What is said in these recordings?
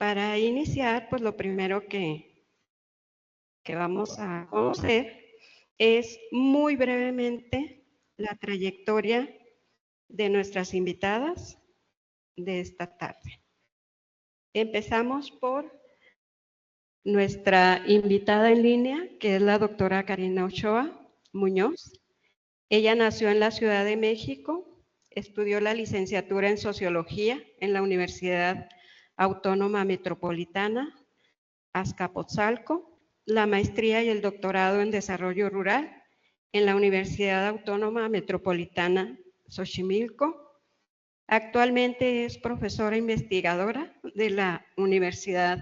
Para iniciar, pues lo primero que vamos a conocer es muy brevemente la trayectoria de nuestras invitadas de esta tarde. Empezamos por nuestra invitada en línea, que es la doctora Karina Ochoa Muñoz. Ella nació en la Ciudad de México, estudió la licenciatura en Sociología en la Universidad Autónoma Metropolitana Azcapotzalco, la maestría y el doctorado en Desarrollo Rural en la Universidad Autónoma Metropolitana Xochimilco. Actualmente es profesora investigadora de la Universidad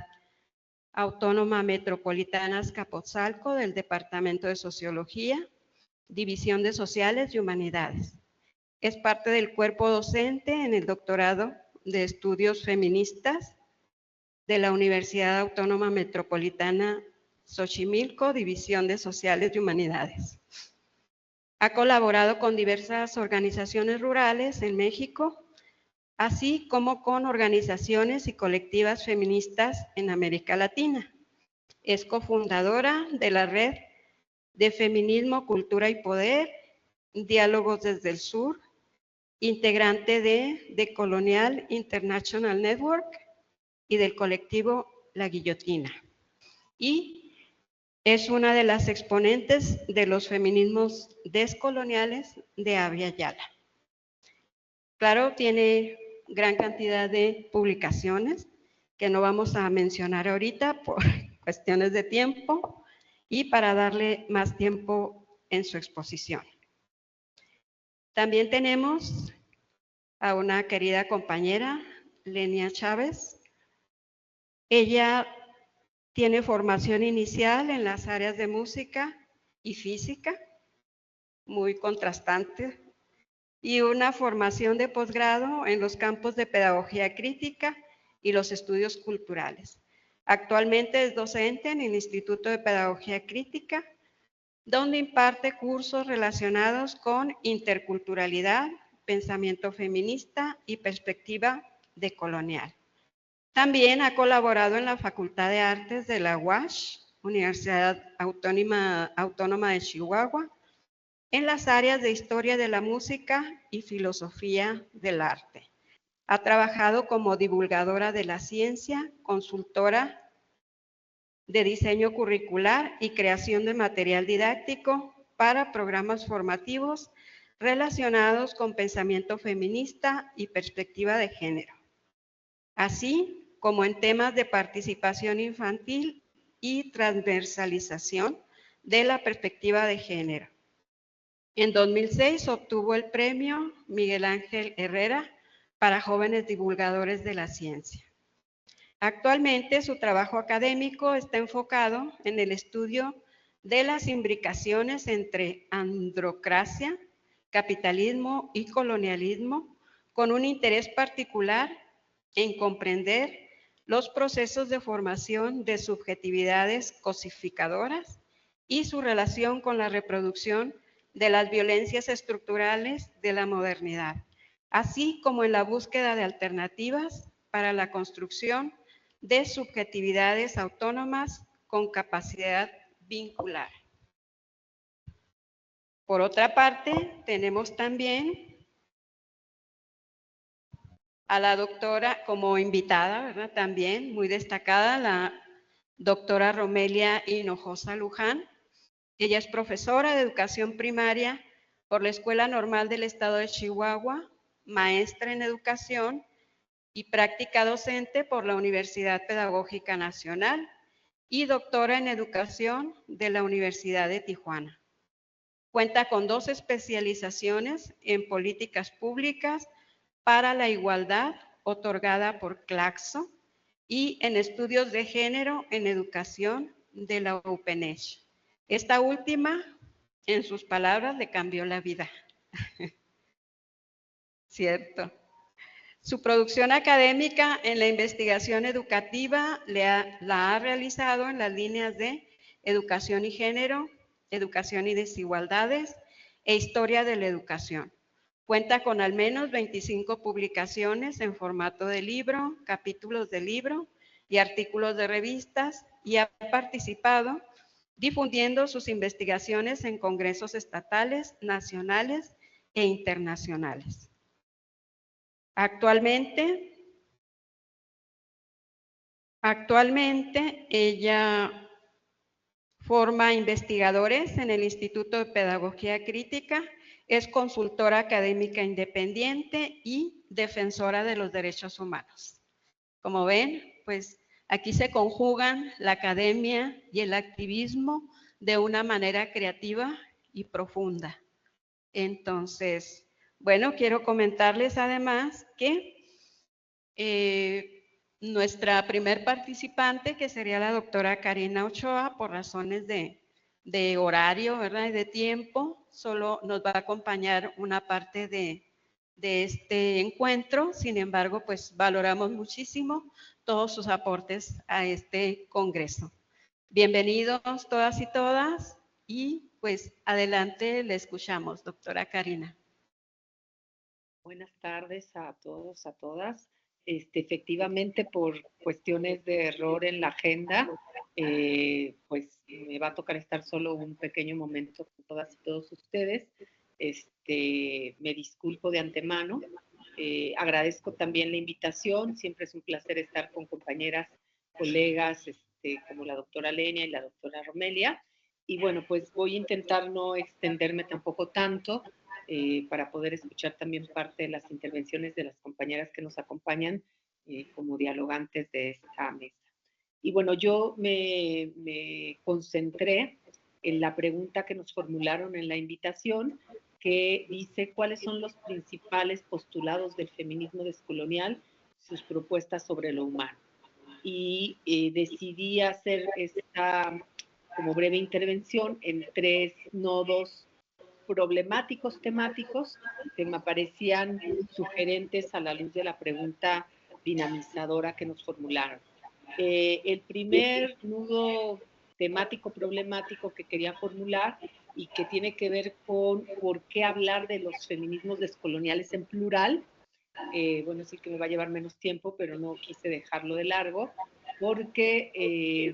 Autónoma Metropolitana Azcapotzalco del Departamento de Sociología, División de Sociales y Humanidades. Es parte del cuerpo docente en el doctorado de Estudios Feministas de la Universidad Autónoma Metropolitana Xochimilco, División de Sociales y Humanidades. Ha colaborado con diversas organizaciones rurales en México, así como con organizaciones y colectivas feministas en América Latina. Es cofundadora de la Red de Feminismo, Cultura y Poder, Diálogos desde el Sur, integrante de The Colonial International Network y del colectivo La Guillotina. Y es una de las exponentes de los feminismos descoloniales de Abya Yala. Claro, tiene gran cantidad de publicaciones que no vamos a mencionar ahorita por cuestiones de tiempo y para darle más tiempo en su exposición. También tenemos a una querida compañera, Lenia Chávez. Ella tiene formación inicial en las áreas de música y física, muy contrastante, y una formación de posgrado en los campos de pedagogía crítica y los estudios culturales. Actualmente es docente en el Instituto de Pedagogía Crítica, donde imparte cursos relacionados con interculturalidad, pensamiento feminista y perspectiva decolonial. También ha colaborado en la Facultad de Artes de la UACH, Universidad Autónoma de Chihuahua, en las áreas de Historia de la Música y Filosofía del Arte. Ha trabajado como divulgadora de la ciencia, consultora de diseño curricular y creación de material didáctico para programas formativos relacionados con pensamiento feminista y perspectiva de género, así como en temas de participación infantil y transversalización de la perspectiva de género. En 2006 obtuvo el premio Miguel Ángel Herrera para jóvenes divulgadores de la ciencia. Actualmente su trabajo académico está enfocado en el estudio de las imbricaciones entre androcracia, capitalismo y colonialismo, con un interés particular en comprender los procesos de formación de subjetividades cosificadoras y su relación con la reproducción de las violencias estructurales de la modernidad, así como en la búsqueda de alternativas para la construcción de subjetividades autónomas con capacidad vincular. Por otra parte, tenemos también a la doctora como invitada, ¿verdad? También muy destacada, la doctora Romelia Hinojosa Luján. Ella es profesora de educación primaria por la Escuela Normal del Estado de Chihuahua, maestra en educación y práctica docente por la Universidad Pedagógica Nacional y doctora en educación de la Universidad de Tijuana. Cuenta con 2 especializaciones en políticas públicas para la igualdad otorgada por Claxo y en estudios de género en educación de la UPNESH. Esta última, en sus palabras, le cambió la vida. Cierto. Su producción académica en la investigación educativa la ha realizado en las líneas de educación y género, educación y desigualdades e historia de la educación. Cuenta con al menos 25 publicaciones en formato de libro, capítulos de libro y artículos de revistas y ha participado difundiendo sus investigaciones en congresos estatales, nacionales e internacionales. Actualmente ella forma investigadores en el Instituto de Pedagogía Crítica, es consultora académica independiente y defensora de los derechos humanos. Como ven, pues aquí se conjugan la academia y el activismo de una manera creativa y profunda. Entonces, bueno, quiero comentarles además que nuestra primer participante, que sería la doctora Karina Ochoa, por razones de horario, ¿verdad? Y de tiempo, solo nos va a acompañar una parte de este encuentro. Sin embargo, pues valoramos muchísimo todos sus aportes a este congreso. Bienvenidos todas y todas y pues adelante le escuchamos, doctora Karina. Buenas tardes a todos, a todas. Efectivamente, por cuestiones de error en la agenda, pues me va a tocar estar solo un pequeño momento con todas y todos ustedes. Me disculpo de antemano. Agradezco también la invitación. Siempre es un placer estar con compañeras, colegas, como la doctora Lenia y la doctora Romelia. Y bueno, pues voy a intentar no extenderme tampoco tanto, para poder escuchar también parte de las intervenciones de las compañeras que nos acompañan como dialogantes de esta mesa. Y bueno, yo me concentré en la pregunta que nos formularon en la invitación, que dice cuáles son los principales postulados del feminismo descolonial, sus propuestas sobre lo humano. Y decidí hacer esta como breve intervención en 3 nodos problemáticos temáticos que me parecían sugerentes a la luz de la pregunta dinamizadora que nos formularon. El primer nudo temático problemático que quería formular y que tiene que ver con por qué hablar de los feminismos descoloniales en plural. Bueno, es el que me va a llevar menos tiempo, pero no quise dejarlo de largo, porque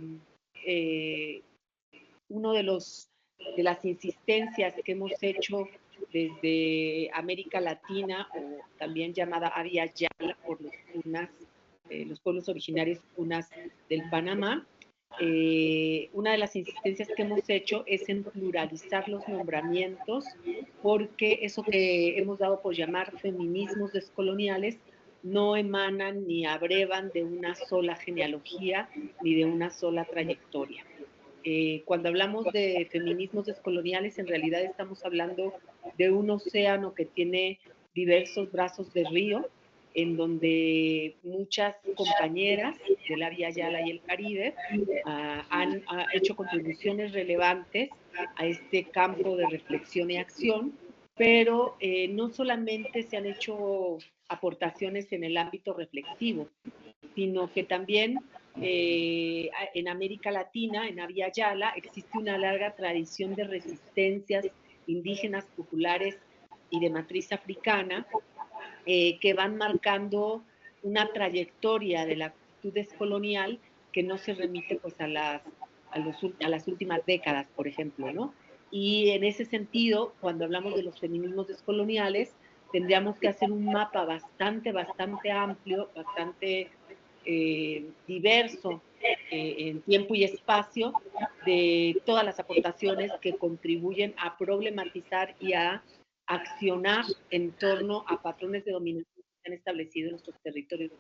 uno de las insistencias que hemos hecho desde América Latina, o también llamada Abya Yala por los pueblos originarios punas del Panamá, una de las insistencias que hemos hecho es en pluralizar los nombramientos, porque eso que hemos dado por llamar feminismos descoloniales no emanan ni abrevan de una sola genealogía ni de una sola trayectoria. Cuando hablamos de feminismos descoloniales, en realidad estamos hablando de un océano que tiene diversos brazos de río, en donde muchas compañeras de la Vía Yala y el Caribe han hecho contribuciones relevantes a este campo de reflexión y acción, pero no solamente se han hecho aportaciones en el ámbito reflexivo, sino que también en América Latina, en Abya Yala, existe una larga tradición de resistencias indígenas, populares y de matriz africana, que van marcando una trayectoria de la actitud descolonial que no se remite pues a las últimas décadas, por ejemplo, ¿no? Y en ese sentido, cuando hablamos de los feminismos descoloniales, tendríamos que hacer un mapa bastante amplio, bastante diverso en tiempo y espacio, de todas las aportaciones que contribuyen a problematizar y a accionar en torno a patrones de dominación que se han establecido en nuestros territorios.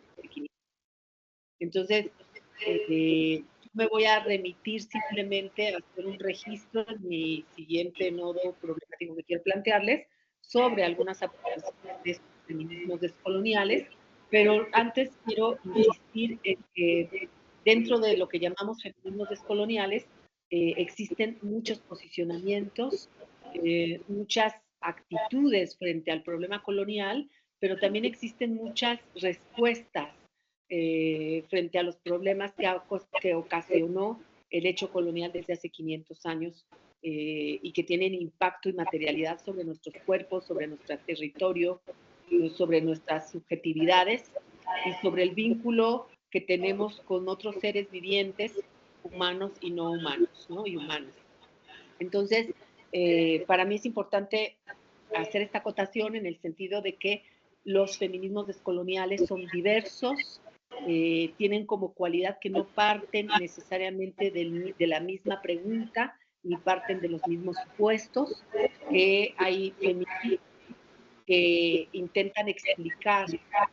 Entonces, me voy a remitir simplemente a hacer un registro en mi siguiente nodo problemático que quiero plantearles sobre algunas aportaciones de estos feminismos descoloniales, pero antes quiero insistir en que dentro de lo que llamamos feminismos descoloniales existen muchos posicionamientos, muchas actitudes frente al problema colonial, pero también existen muchas respuestas frente a los problemas que ocasionó el hecho colonial desde hace 500 años y que tienen impacto y materialidad sobre nuestros cuerpos, sobre nuestro territorio, sobre nuestras subjetividades y sobre el vínculo que tenemos con otros seres vivientes, humanos y no humanos, ¿no? Y humanas. Entonces, para mí es importante hacer esta acotación en el sentido de que los feminismos descoloniales son diversos, tienen como cualidad que no parten necesariamente de la misma pregunta, ni parten de los mismos supuestos, que hay feminismos que intentan explicar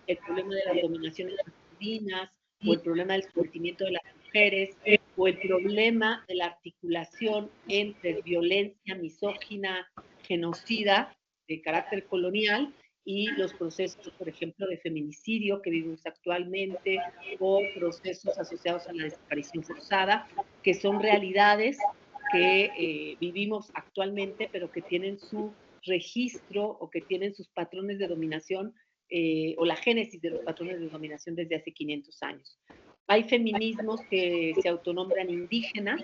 el problema de las dominaciones masculinas o el problema del sometimiento de las mujeres o el problema de la articulación entre violencia misógina, genocida de carácter colonial y los procesos, por ejemplo, de feminicidio que vivimos actualmente o procesos asociados a la desaparición forzada, que son realidades que vivimos actualmente, pero que tienen su registro o que tienen sus patrones de dominación o la génesis de los patrones de dominación desde hace 500 años. Hay feminismos que se autonombran indígenas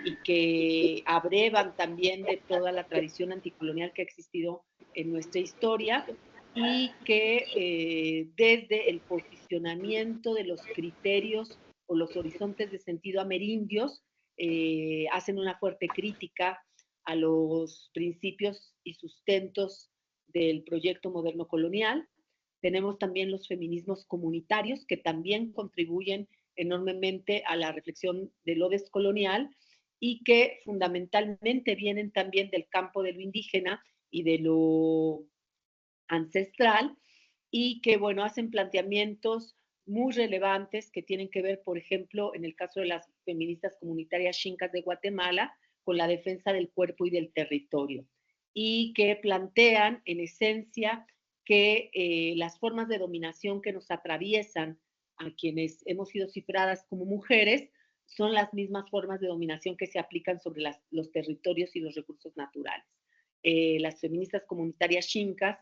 y que abrevan también de toda la tradición anticolonial que ha existido en nuestra historia y que desde el posicionamiento de los criterios o los horizontes de sentido amerindios hacen una fuerte crítica a los principios y sustentos del proyecto moderno colonial. Tenemos también los feminismos comunitarios que también contribuyen enormemente a la reflexión de lo descolonial y que fundamentalmente vienen también del campo de lo indígena y de lo ancestral y que, bueno, hacen planteamientos muy relevantes que tienen que ver, por ejemplo, en el caso de las feministas comunitarias xincas de Guatemala, con la defensa del cuerpo y del territorio, y que plantean, en esencia, que las formas de dominación que nos atraviesan a quienes hemos sido cifradas como mujeres son las mismas formas de dominación que se aplican sobre los territorios y los recursos naturales. Las feministas comunitarias xincas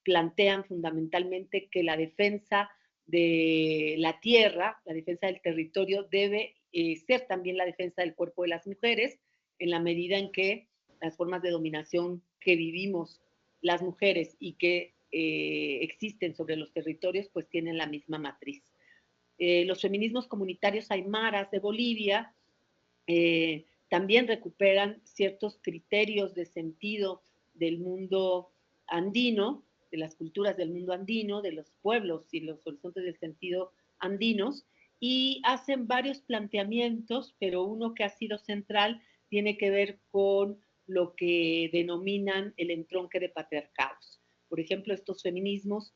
plantean fundamentalmente que la defensa de la tierra, la defensa del territorio, debe ser también la defensa del cuerpo de las mujeres, en la medida en que las formas de dominación que vivimos las mujeres y que existen sobre los territorios, pues tienen la misma matriz. Los feminismos comunitarios aymaras de Bolivia también recuperan ciertos criterios de sentido del mundo andino, de las culturas del mundo andino, de los pueblos y los horizontes del sentido andinos, y hacen varios planteamientos, pero uno que ha sido central tiene que ver con lo que denominan el entronque de patriarcados. Por ejemplo, estos feminismos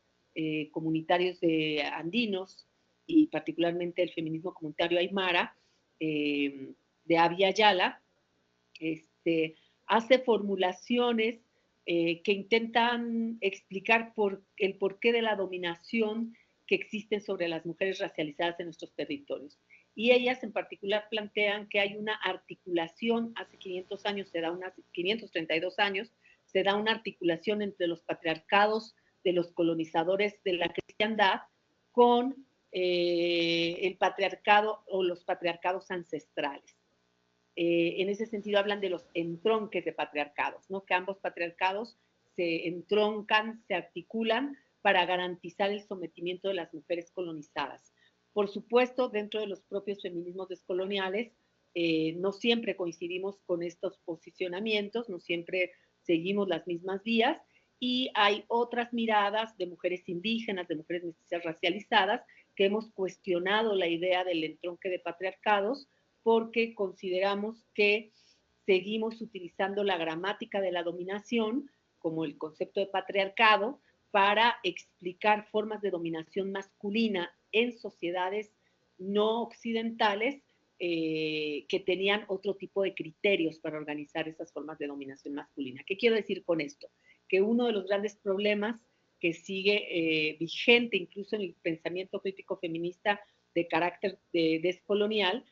comunitarios de andinos y particularmente el feminismo comunitario aymara de Abya Yala, hace formulaciones que intentan explicar el porqué de la dominación que existen sobre las mujeres racializadas en nuestros territorios. Y ellas en particular plantean que hay una articulación, hace 500 años, 532 años, se da una articulación entre los patriarcados de los colonizadores de la cristiandad con el patriarcado o los patriarcados ancestrales. En ese sentido hablan de los entronques de patriarcados, ¿no? Que ambos patriarcados se entroncan, se articulan para garantizar el sometimiento de las mujeres colonizadas. Por supuesto, dentro de los propios feminismos descoloniales, no siempre coincidimos con estos posicionamientos, no siempre seguimos las mismas vías, y hay otras miradas de mujeres indígenas, de mujeres mestizas racializadas, que hemos cuestionado la idea del entronque de patriarcados, porque consideramos que seguimos utilizando la gramática de la dominación, como el concepto de patriarcado, para explicar formas de dominación masculina en sociedades no occidentales que tenían otro tipo de criterios para organizar esas formas de dominación masculina. ¿Qué quiero decir con esto? Que uno de los grandes problemas que sigue vigente incluso en el pensamiento crítico feminista de carácter descolonial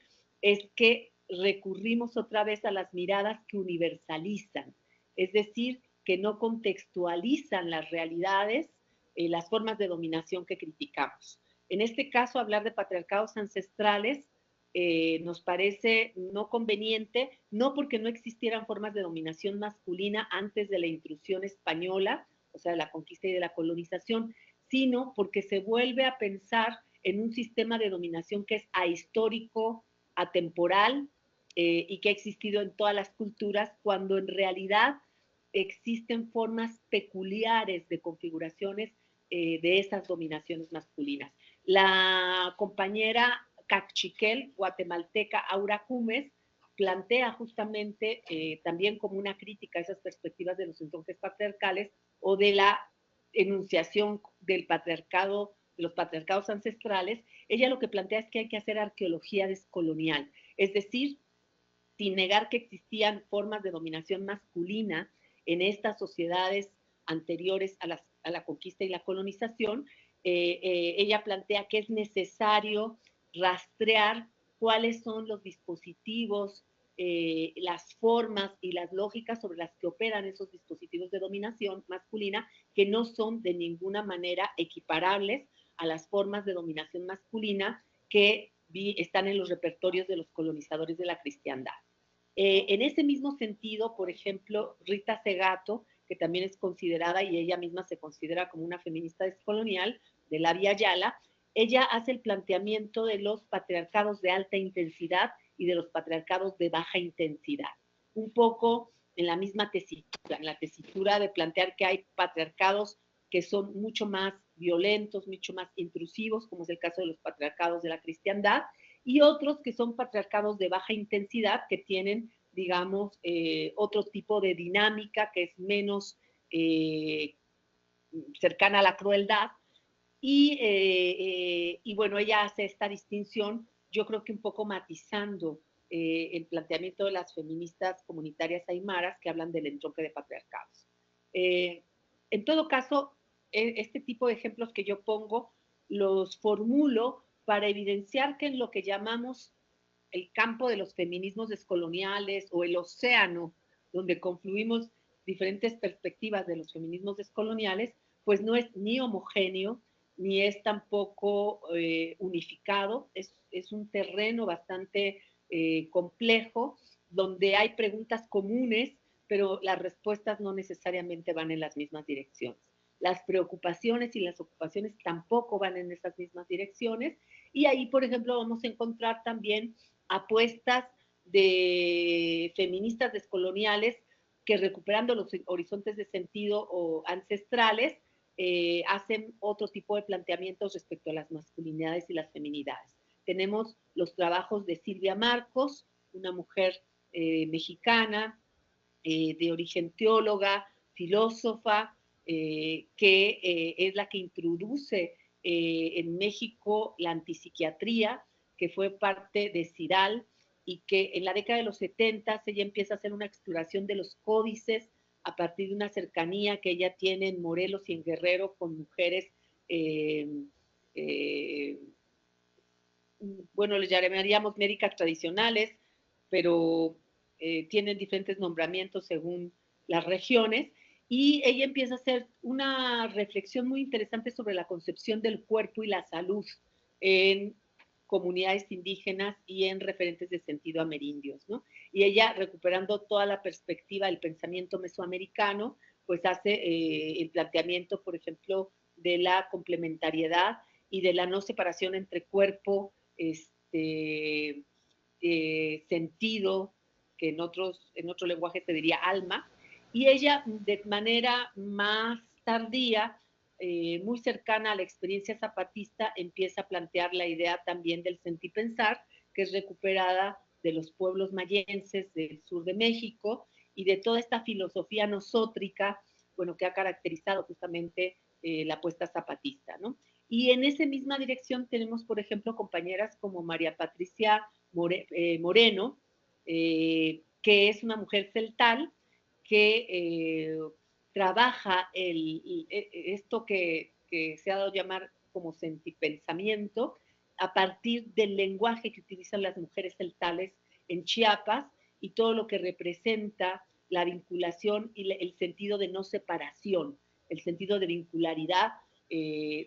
es que recurrimos otra vez a las miradas que universalizan, es decir, que no contextualizan las realidades, las formas de dominación que criticamos. En este caso, hablar de patriarcados ancestrales nos parece no conveniente, no porque no existieran formas de dominación masculina antes de la intrusión española, o sea, de la conquista y de la colonización, sino porque se vuelve a pensar en un sistema de dominación que es ahistórico, atemporal, y que ha existido en todas las culturas, cuando en realidad existen formas peculiares de configuraciones de esas dominaciones masculinas. La compañera cachiquel guatemalteca Aura Cumes plantea justamente también como una crítica a esas perspectivas de los enfoques patriarcales o de la enunciación del patriarcado, de los patriarcados ancestrales. Ella lo que plantea es que hay que hacer arqueología descolonial, es decir, sin negar que existían formas de dominación masculina en estas sociedades anteriores a la conquista y la colonización. Ella plantea que es necesario rastrear cuáles son los dispositivos, las formas y las lógicas sobre las que operan esos dispositivos de dominación masculina, que no son de ninguna manera equiparables a las formas de dominación masculina que están en los repertorios de los colonizadores de la cristiandad. En ese mismo sentido, por ejemplo, Rita Segato, que también es considerada, y ella misma se considera como una feminista descolonial, de la Vía Yala, ella hace el planteamiento de los patriarcados de alta intensidad y de los patriarcados de baja intensidad. Un poco en la misma tesitura, en la tesitura de plantear que hay patriarcados que son mucho más violentos, mucho más intrusivos, como es el caso de los patriarcados de la cristiandad, y otros que son patriarcados de baja intensidad, que tienen, digamos, otro tipo de dinámica que es menos cercana a la crueldad. Y bueno, ella hace esta distinción, yo creo que un poco matizando el planteamiento de las feministas comunitarias aymaras que hablan del entronque de patriarcados. En todo caso, este tipo de ejemplos que yo pongo los formulo para evidenciar que en lo que llamamos el campo de los feminismos descoloniales o el océano donde confluimos diferentes perspectivas de los feminismos descoloniales, pues no es ni homogéneo, ni es tampoco unificado, es un terreno bastante complejo, donde hay preguntas comunes, pero las respuestas no necesariamente van en las mismas direcciones. Las preocupaciones y las ocupaciones tampoco van en esas mismas direcciones, y ahí, por ejemplo, vamos a encontrar también apuestas de feministas descoloniales que, recuperando los horizontes de sentido o ancestrales, hacen otro tipo de planteamientos respecto a las masculinidades y las feminidades. Tenemos los trabajos de Silvia Marcos, una mujer mexicana, de origen teóloga, filósofa, que es la que introduce en México la antipsiquiatría, que fue parte de CIRAL, y que en la década de los 70 ella empieza a hacer una exploración de los códices a partir de una cercanía que ella tiene en Morelos y en Guerrero con mujeres, bueno, les llamaríamos médicas tradicionales, pero tienen diferentes nombramientos según las regiones, y ella empieza a hacer una reflexión muy interesante sobre la concepción del cuerpo y la salud en comunidades indígenas y en referentes de sentido amerindios, ¿no? Y ella, recuperando toda la perspectiva del pensamiento mesoamericano, pues hace el planteamiento, por ejemplo, de la complementariedad y de la no separación entre cuerpo, sentido, que en otro lenguaje se diría alma, y ella de manera más tardía, muy cercana a la experiencia zapatista, empieza a plantear la idea también del sentipensar, que es recuperada de los pueblos mayenses del sur de México y de toda esta filosofía nosótrica, bueno, que ha caracterizado justamente la apuesta zapatista, ¿no? Y en esa misma dirección tenemos, por ejemplo, compañeras como María Patricia Moreno, que es una mujer celtal que trabaja esto que se ha dado a llamar como sentipensamiento a partir del lenguaje que utilizan las mujeres celtales en Chiapas y todo lo que representa la vinculación y el sentido de no separación, el sentido de vincularidad,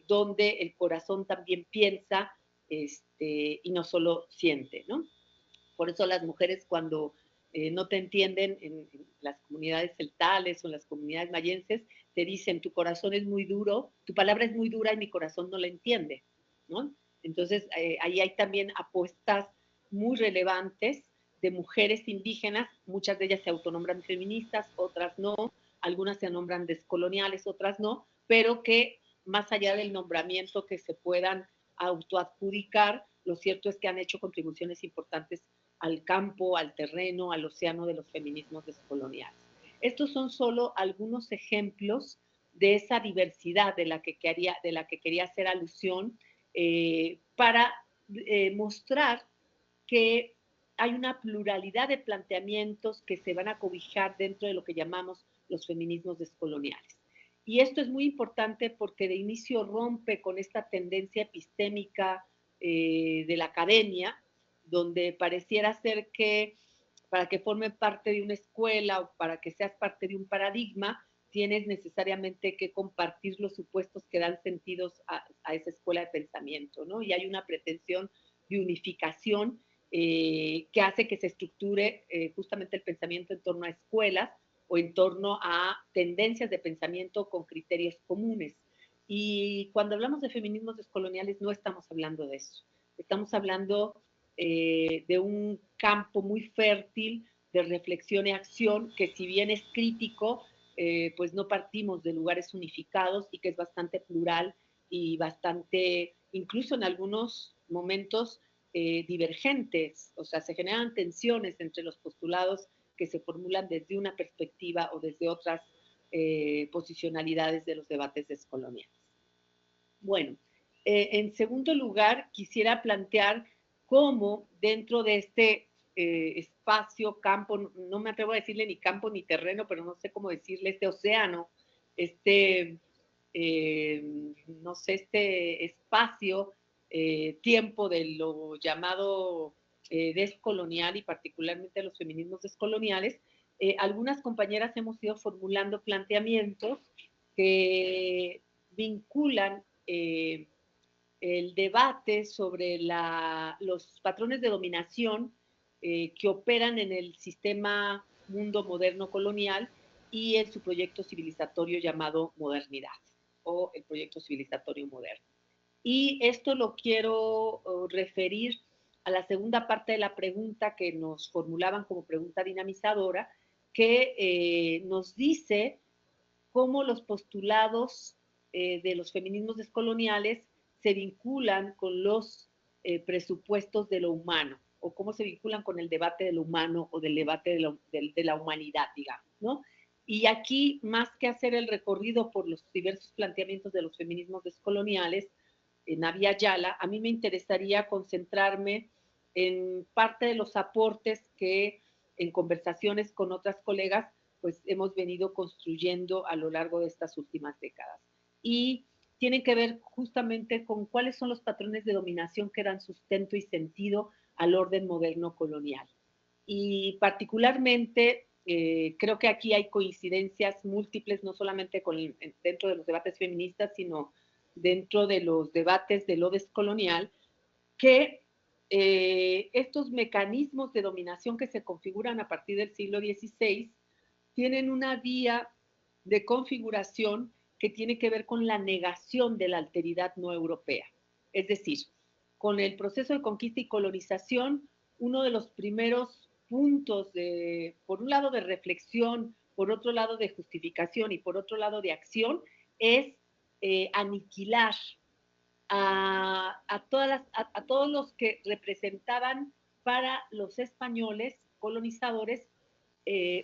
donde el corazón también piensa y no solo siente, ¿no? Por eso las mujeres, cuando no te entienden en las comunidades celtales o en las comunidades mayenses, te dicen: tu corazón es muy duro, tu palabra es muy dura y mi corazón no la entiende, ¿no? Entonces, ahí hay también apuestas muy relevantes de mujeres indígenas, muchas de ellas se autonombran feministas, otras no, algunas se nombran descoloniales, otras no, pero que más allá del nombramiento que se puedan autoadjudicar, lo cierto es que han hecho contribuciones importantes al campo, al terreno, al océano de los feminismos descoloniales. Estos son solo algunos ejemplos de esa diversidad de la que quería hacer alusión, para mostrar que hay una pluralidad de planteamientos que se van a cobijar dentro de lo que llamamos los feminismos descoloniales. Y esto es muy importante porque de inicio rompe con esta tendencia epistémica de la academia, donde pareciera ser que para que forme parte de una escuela o para que seas parte de un paradigma, tienes necesariamente que compartir los supuestos que dan sentidos a esa escuela de pensamiento, ¿no? Y hay una pretensión de unificación que hace que se estructure justamente el pensamiento en torno a escuelas o en torno a tendencias de pensamiento con criterios comunes. Y cuando hablamos de feminismos descoloniales no estamos hablando de eso. Estamos hablando de un campo muy fértil de reflexión y acción que si bien es crítico, pues no partimos de lugares unificados y que es bastante plural y bastante, incluso en algunos momentos, divergentes, o sea, se generan tensiones entre los postulados que se formulan desde una perspectiva o desde otras posicionalidades de los debates descoloniales. Bueno, en segundo lugar, quisiera plantear cómo dentro de este espacio, campo, no me atrevo a decirle ni campo ni terreno, pero no sé cómo decirle, este océano, no sé, este espacio, tiempo de lo llamado descolonial y particularmente los feminismos descoloniales, algunas compañeras hemos ido formulando planteamientos que vinculan el debate sobre los patrones de dominación que operan en el sistema mundo moderno colonial y en su proyecto civilizatorio llamado modernidad o el proyecto civilizatorio moderno. Y esto lo quiero referir a la segunda parte de la pregunta que nos formulaban como pregunta dinamizadora, que nos dice cómo los postulados de los feminismos descoloniales se vinculan con los presupuestos de lo humano, o cómo se vinculan con el debate de lo humano o del debate de la humanidad, digamos, ¿no? Y aquí, más que hacer el recorrido por los diversos planteamientos de los feminismos descoloniales, en Avia Yala, a mí me interesaría concentrarme en parte de los aportes que en conversaciones con otras colegas pues hemos venido construyendo a lo largo de estas últimas décadas. Y tienen que ver justamente con cuáles son los patrones de dominación que dan sustento y sentido al orden moderno colonial. Y particularmente creo que aquí hay coincidencias múltiples, no solamente dentro de los debates feministas, sino dentro de los debates de lo descolonial, que estos mecanismos de dominación que se configuran a partir del siglo XVI tienen una vía de configuración que tiene que ver con la negación de la alteridad no europea. Es decir, con el proceso de conquista y colonización, uno de los primeros puntos por un lado de reflexión, por otro lado de justificación y por otro lado de acción, es aniquilar a todos los que representaban para los españoles colonizadores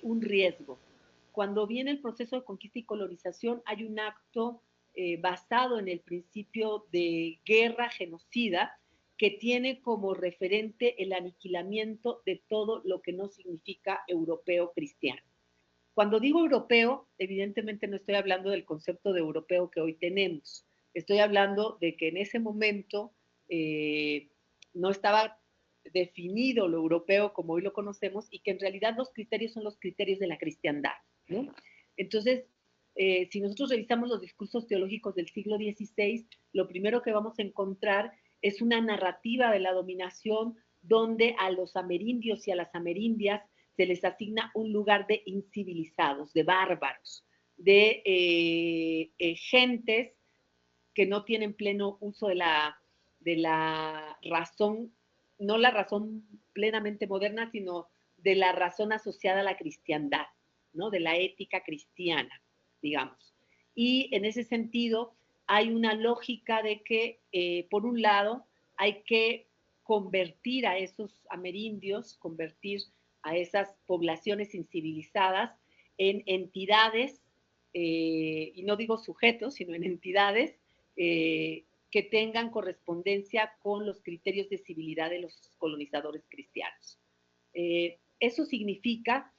un riesgo. Cuando viene el proceso de conquista y colonización, hay un acto basado en el principio de guerra genocida que tiene como referente el aniquilamiento de todo lo que no significa europeo cristiano. Cuando digo europeo, evidentemente no estoy hablando del concepto de europeo que hoy tenemos. Estoy hablando de que en ese momento no estaba definido lo europeo como hoy lo conocemos y que en realidad los criterios son los criterios de la cristiandad, ¿no? Entonces, si nosotros revisamos los discursos teológicos del siglo XVI, lo primero que vamos a encontrar es una narrativa de la dominación donde a los amerindios y a las amerindias se les asigna un lugar de incivilizados, de bárbaros, de gentes que no tienen pleno uso de de la razón, no la razón plenamente moderna, sino de la razón asociada a la cristiandad, ¿no? De la ética cristiana, digamos. Y en ese sentido hay una lógica de que, por un lado, hay que convertir a esos amerindios, convertir a esas poblaciones incivilizadas en entidades, y no digo sujetos, sino en entidades que tengan correspondencia con los criterios de civilidad de los colonizadores cristianos. Eso significa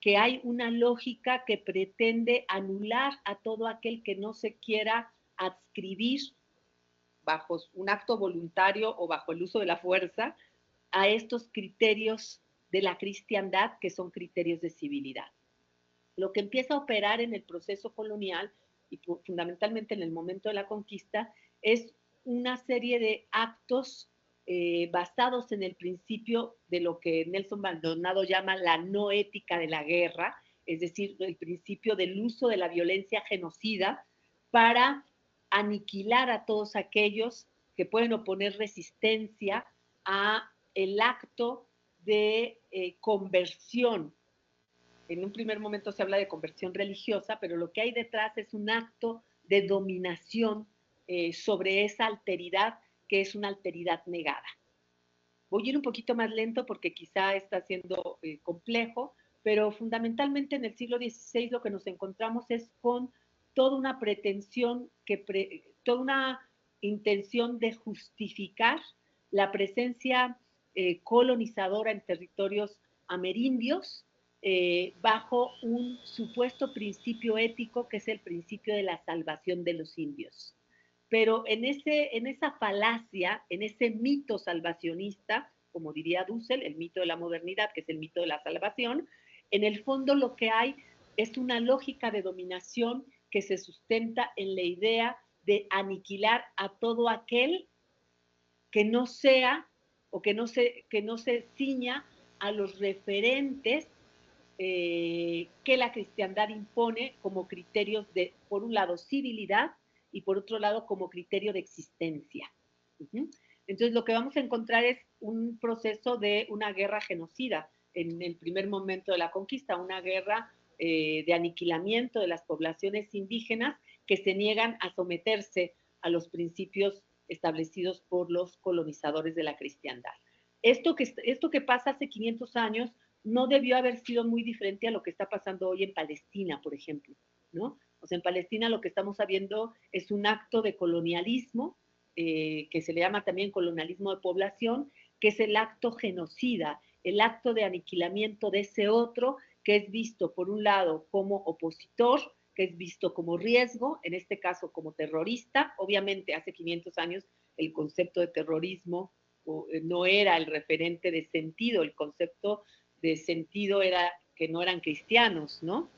que hay una lógica que pretende anular a todo aquel que no se quiera adscribir bajo un acto voluntario o bajo el uso de la fuerza a estos criterios de la cristiandad, que son criterios de civilidad. Lo que empieza a operar en el proceso colonial y fundamentalmente en el momento de la conquista es una serie de actos basados en el principio de lo que Nelson Maldonado llama la no ética de la guerra, es decir, el principio del uso de la violencia genocida para aniquilar a todos aquellos que pueden oponer resistencia a el acto de conversión. En un primer momento se habla de conversión religiosa, pero lo que hay detrás es un acto de dominación sobre esa alteridad, que es una alteridad negada. Voy a ir un poquito más lento porque quizá está siendo complejo, pero fundamentalmente en el siglo XVI lo que nos encontramos es con toda una pretensión, toda una intención de justificar la presencia colonizadora en territorios amerindios, bajo un supuesto principio ético que es el principio de la salvación de los indios. Pero en esa falacia, en ese mito salvacionista, como diría Dussel, el mito de la modernidad, que es el mito de la salvación, en el fondo lo que hay es una lógica de dominación que se sustenta en la idea de aniquilar a todo aquel que no sea o que no se ciña a los referentes que la cristiandad impone como criterios de, por un lado, civilidad y por otro lado, como criterio de existencia. Entonces, lo que vamos a encontrar es un proceso de una guerra genocida en el primer momento de la conquista, una guerra de aniquilamiento de las poblaciones indígenas que se niegan a someterse a los principios establecidos por los colonizadores de la cristiandad. Esto que pasa hace 500 años no debió haber sido muy diferente a lo que está pasando hoy en Palestina, por ejemplo, ¿no? O sea, en Palestina lo que estamos viendo es un acto de colonialismo, que se le llama también colonialismo de población, que es el acto genocida, el acto de aniquilamiento de ese otro, que es visto por un lado como opositor, que es visto como riesgo, en este caso como terrorista. Obviamente hace 500 años el concepto de terrorismo no era el referente de sentido, el concepto de sentido era que no eran cristianos, ¿no?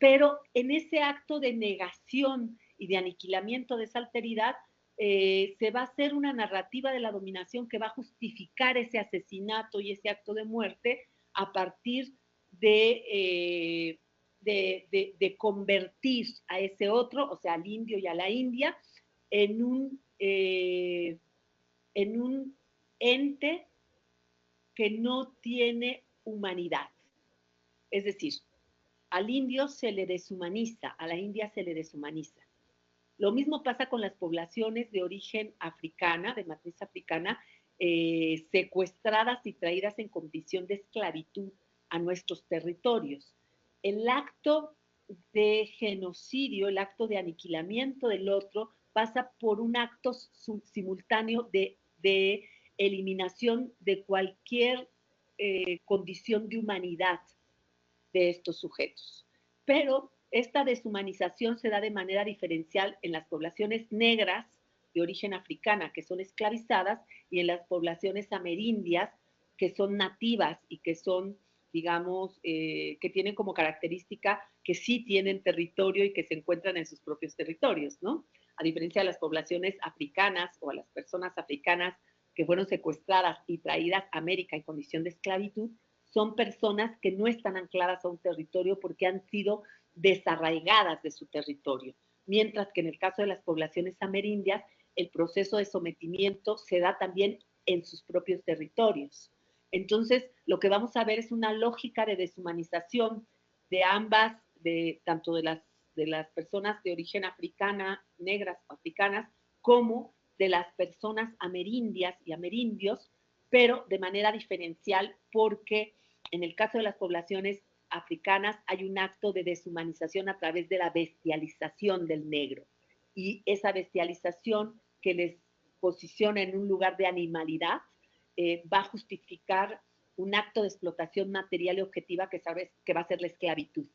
Pero en ese acto de negación y de aniquilamiento de esa alteridad, se va a hacer una narrativa de la dominación que va a justificar ese asesinato y ese acto de muerte a partir de convertir a ese otro, o sea, al indio y a la india, en un ente que no tiene humanidad. Es decir, al indio se le deshumaniza, a la india se le deshumaniza. Lo mismo pasa con las poblaciones de origen africana, de matriz africana, secuestradas y traídas en condición de esclavitud a nuestros territorios. El acto de genocidio, el acto de aniquilamiento del otro, pasa por un acto simultáneo de eliminación de cualquier condición de humanidad de estos sujetos. Pero esta deshumanización se da de manera diferencial en las poblaciones negras de origen africana, que son esclavizadas, y en las poblaciones amerindias, que son nativas y que son, digamos, que tienen como característica que sí tienen territorio y que se encuentran en sus propios territorios, ¿no? A diferencia de las poblaciones africanas o a las personas africanas que fueron secuestradas y traídas a América en condición de esclavitud, son personas que no están ancladas a un territorio porque han sido desarraigadas de su territorio. Mientras que en el caso de las poblaciones amerindias, el proceso de sometimiento se da también en sus propios territorios. Entonces, lo que vamos a ver es una lógica de deshumanización de ambas, tanto de las personas de origen africana, negras o africanas, como de las personas amerindias y amerindios, pero de manera diferencial, porque en el caso de las poblaciones africanas hay un acto de deshumanización a través de la bestialización del negro. Y esa bestialización que les posiciona en un lugar de animalidad va a justificar un acto de explotación material y objetiva que va a ser la esclavitud.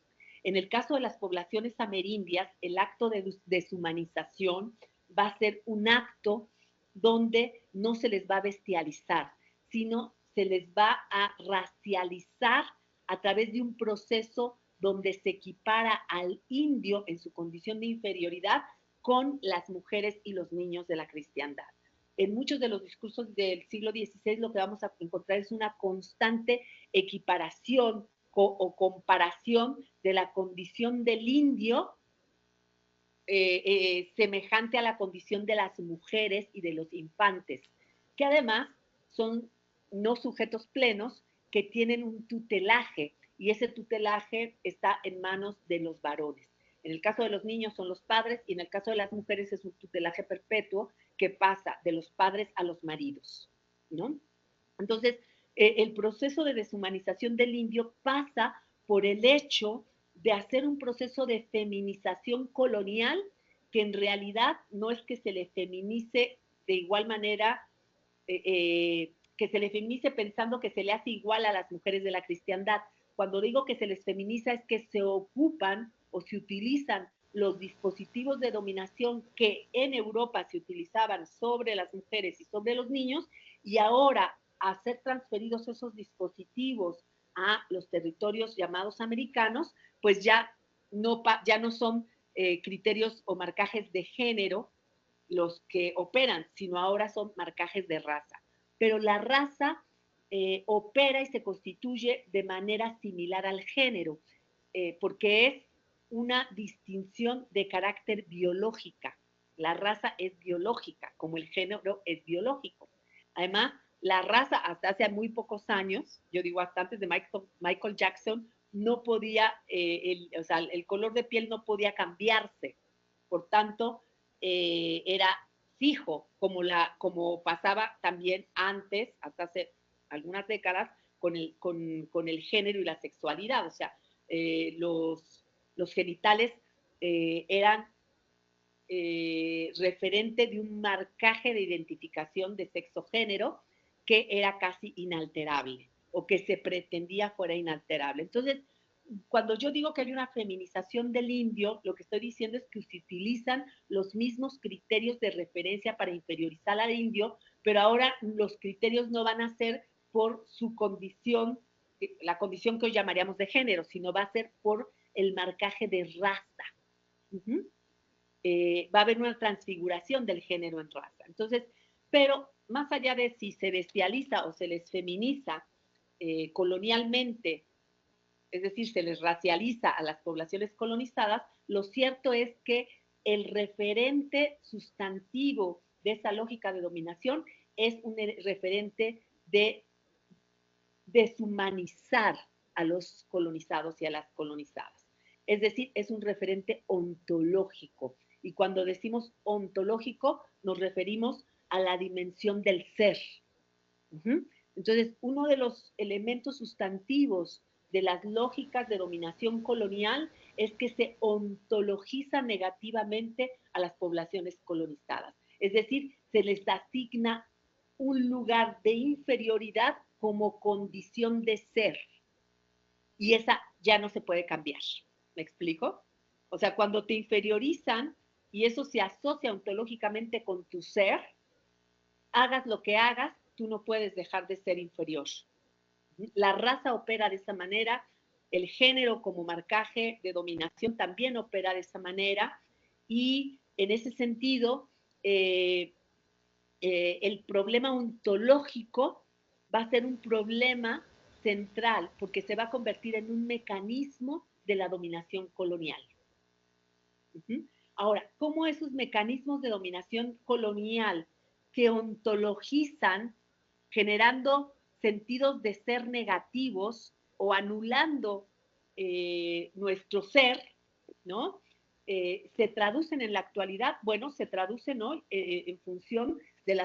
En el caso de las poblaciones amerindias, el acto de deshumanización va a ser un acto donde no se les va a bestializar, sino se les va a racializar a través de un proceso donde se equipara al indio en su condición de inferioridad con las mujeres y los niños de la cristiandad. En muchos de los discursos del siglo XVI lo que vamos a encontrar es una constante equiparación o comparación de la condición del indio semejante a la condición de las mujeres y de los infantes, que además son no sujetos plenos que tienen un tutelaje, y ese tutelaje está en manos de los varones. En el caso de los niños son los padres, y en el caso de las mujeres es un tutelaje perpetuo que pasa de los padres a los maridos, ¿no? Entonces, el proceso de deshumanización del indio pasa por el hecho de hacer un proceso de feminización colonial que en realidad no es que se le feminice de igual manera, que se le feminice pensando que se le hace igual a las mujeres de la cristiandad. Cuando digo que se les feminiza es que se ocupan o se utilizan los dispositivos de dominación que en Europa se utilizaban sobre las mujeres y sobre los niños, y ahora a ser transferidos esos dispositivos a los territorios llamados americanos, pues ya no son criterios o marcajes de género los que operan, sino ahora son marcajes de raza. Pero la raza opera y se constituye de manera similar al género, porque es una distinción de carácter biológica. La raza es biológica, como el género es biológico. Además, la raza hasta hace muy pocos años, yo digo hasta antes de Michael Jackson, no podía, o sea, el color de piel no podía cambiarse. Por tanto, era fijo, como pasaba también antes, hasta hace algunas décadas, con el género y la sexualidad. O sea, los genitales eran referente de un marcaje de identificación de sexo-género que era casi inalterable o que se pretendía fuera inalterable. Entonces, cuando yo digo que hay una feminización del indio, lo que estoy diciendo es que se utilizan los mismos criterios de referencia para inferiorizar al indio, pero ahora los criterios no van a ser por su condición, la condición que hoy llamaríamos de género, sino va a ser por el marcaje de raza. Va a haber una transfiguración del género en raza. Entonces, pero más allá de si se bestializa o se les feminiza colonialmente, es decir, se les racializa a las poblaciones colonizadas, lo cierto es que el referente sustantivo de esa lógica de dominación es un referente de deshumanizar a los colonizados y a las colonizadas. Es decir, es un referente ontológico. Y cuando decimos ontológico, nos referimos a la dimensión del ser. Entonces, uno de los elementos sustantivos de las lógicas de dominación colonial es que se ontologiza negativamente a las poblaciones colonizadas. Es decir, se les asigna un lugar de inferioridad como condición de ser. Y esa ya no se puede cambiar. ¿Me explico? O sea, cuando te inferiorizan y eso se asocia ontológicamente con tu ser, hagas lo que hagas, tú no puedes dejar de ser inferior. La raza opera de esa manera, el género como marcaje de dominación también opera de esa manera, y en ese sentido, el problema ontológico va a ser un problema central, porque se va a convertir en un mecanismo de la dominación colonial. Ahora, ¿cómo esos mecanismos de dominación colonial que ontologizan, generando sentidos de ser negativos o anulando nuestro ser, ¿no? Se traducen en la actualidad, bueno, se traducen hoy en función de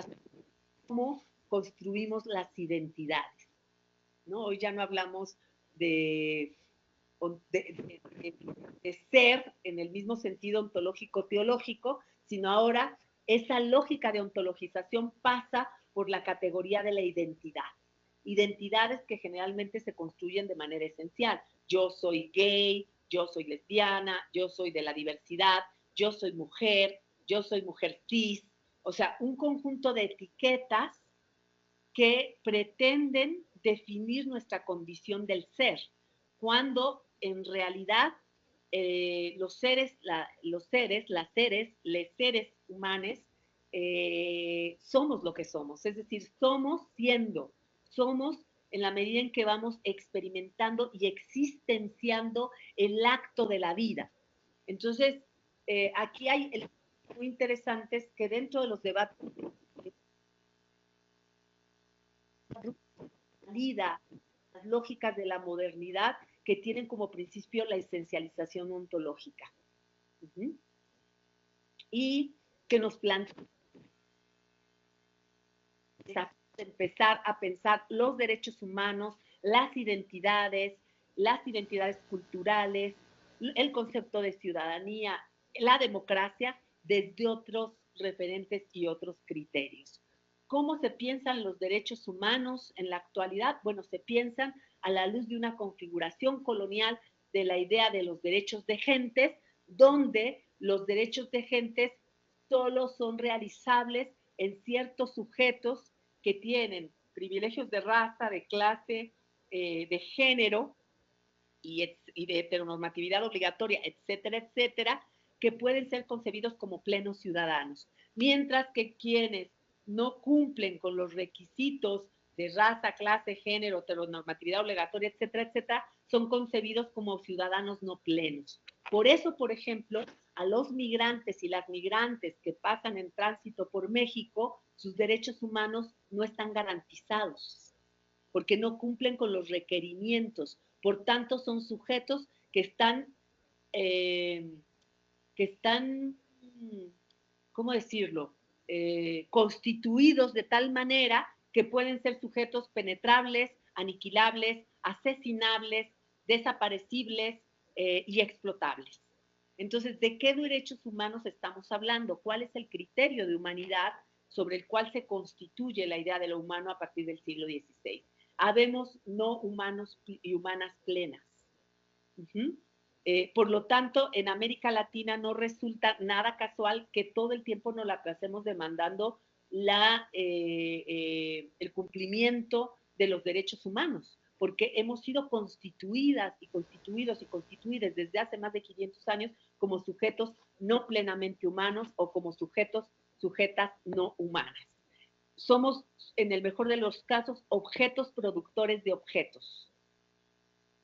cómo construimos las identidades, ¿no? Hoy ya no hablamos de ser en el mismo sentido ontológico-teológico, sino ahora esa lógica de ontologización pasa por la categoría de la identidad. Identidades que generalmente se construyen de manera esencial. Yo soy gay, yo soy lesbiana, yo soy de la diversidad, yo soy mujer cis, o sea, un conjunto de etiquetas que pretenden definir nuestra condición del ser, cuando en realidad los seres humanos somos lo que somos, es decir, somos en la medida en que vamos experimentando y existenciando el acto de la vida. Entonces, aquí hay muy interesantes que dentro de los debates las lógicas de la modernidad que tienen como principio la esencialización ontológica. Y que nos plantea empezar a pensar los derechos humanos, las identidades culturales, el concepto de ciudadanía, la democracia, desde otros referentes y otros criterios. ¿Cómo se piensan los derechos humanos en la actualidad? Bueno, se piensan a la luz de una configuración colonial de la idea de los derechos de gentes, donde los derechos de gentes solo son realizables en ciertos sujetos que tienen privilegios de raza, de clase, de género y de heteronormatividad obligatoria, etcétera, etcétera, que pueden ser concebidos como plenos ciudadanos. Mientras que quienes no cumplen con los requisitos de raza, clase, género, heteronormatividad obligatoria, etcétera, etcétera, son concebidos como ciudadanos no plenos. Por eso, por ejemplo, a los migrantes y las migrantes que pasan en tránsito por México, sus derechos humanos no están garantizados, porque no cumplen con los requerimientos. Por tanto, son sujetos que están, ¿cómo decirlo? Constituidos de tal manera que pueden ser sujetos penetrables, aniquilables, asesinables, desaparecibles y explotables. Entonces, ¿de qué derechos humanos estamos hablando? ¿Cuál es el criterio de humanidad sobre el cual se constituye la idea de lo humano a partir del siglo XVI? Habemos no humanos y humanas plenas. Por lo tanto, en América Latina no resulta nada casual que todo el tiempo nos la pasemos demandando el cumplimiento de los derechos humanos, porque hemos sido constituidas y constituidos y constituidas desde hace más de 500 años como sujetos no plenamente humanos o como sujetas no humanas. Somos, en el mejor de los casos, objetos productores de objetos.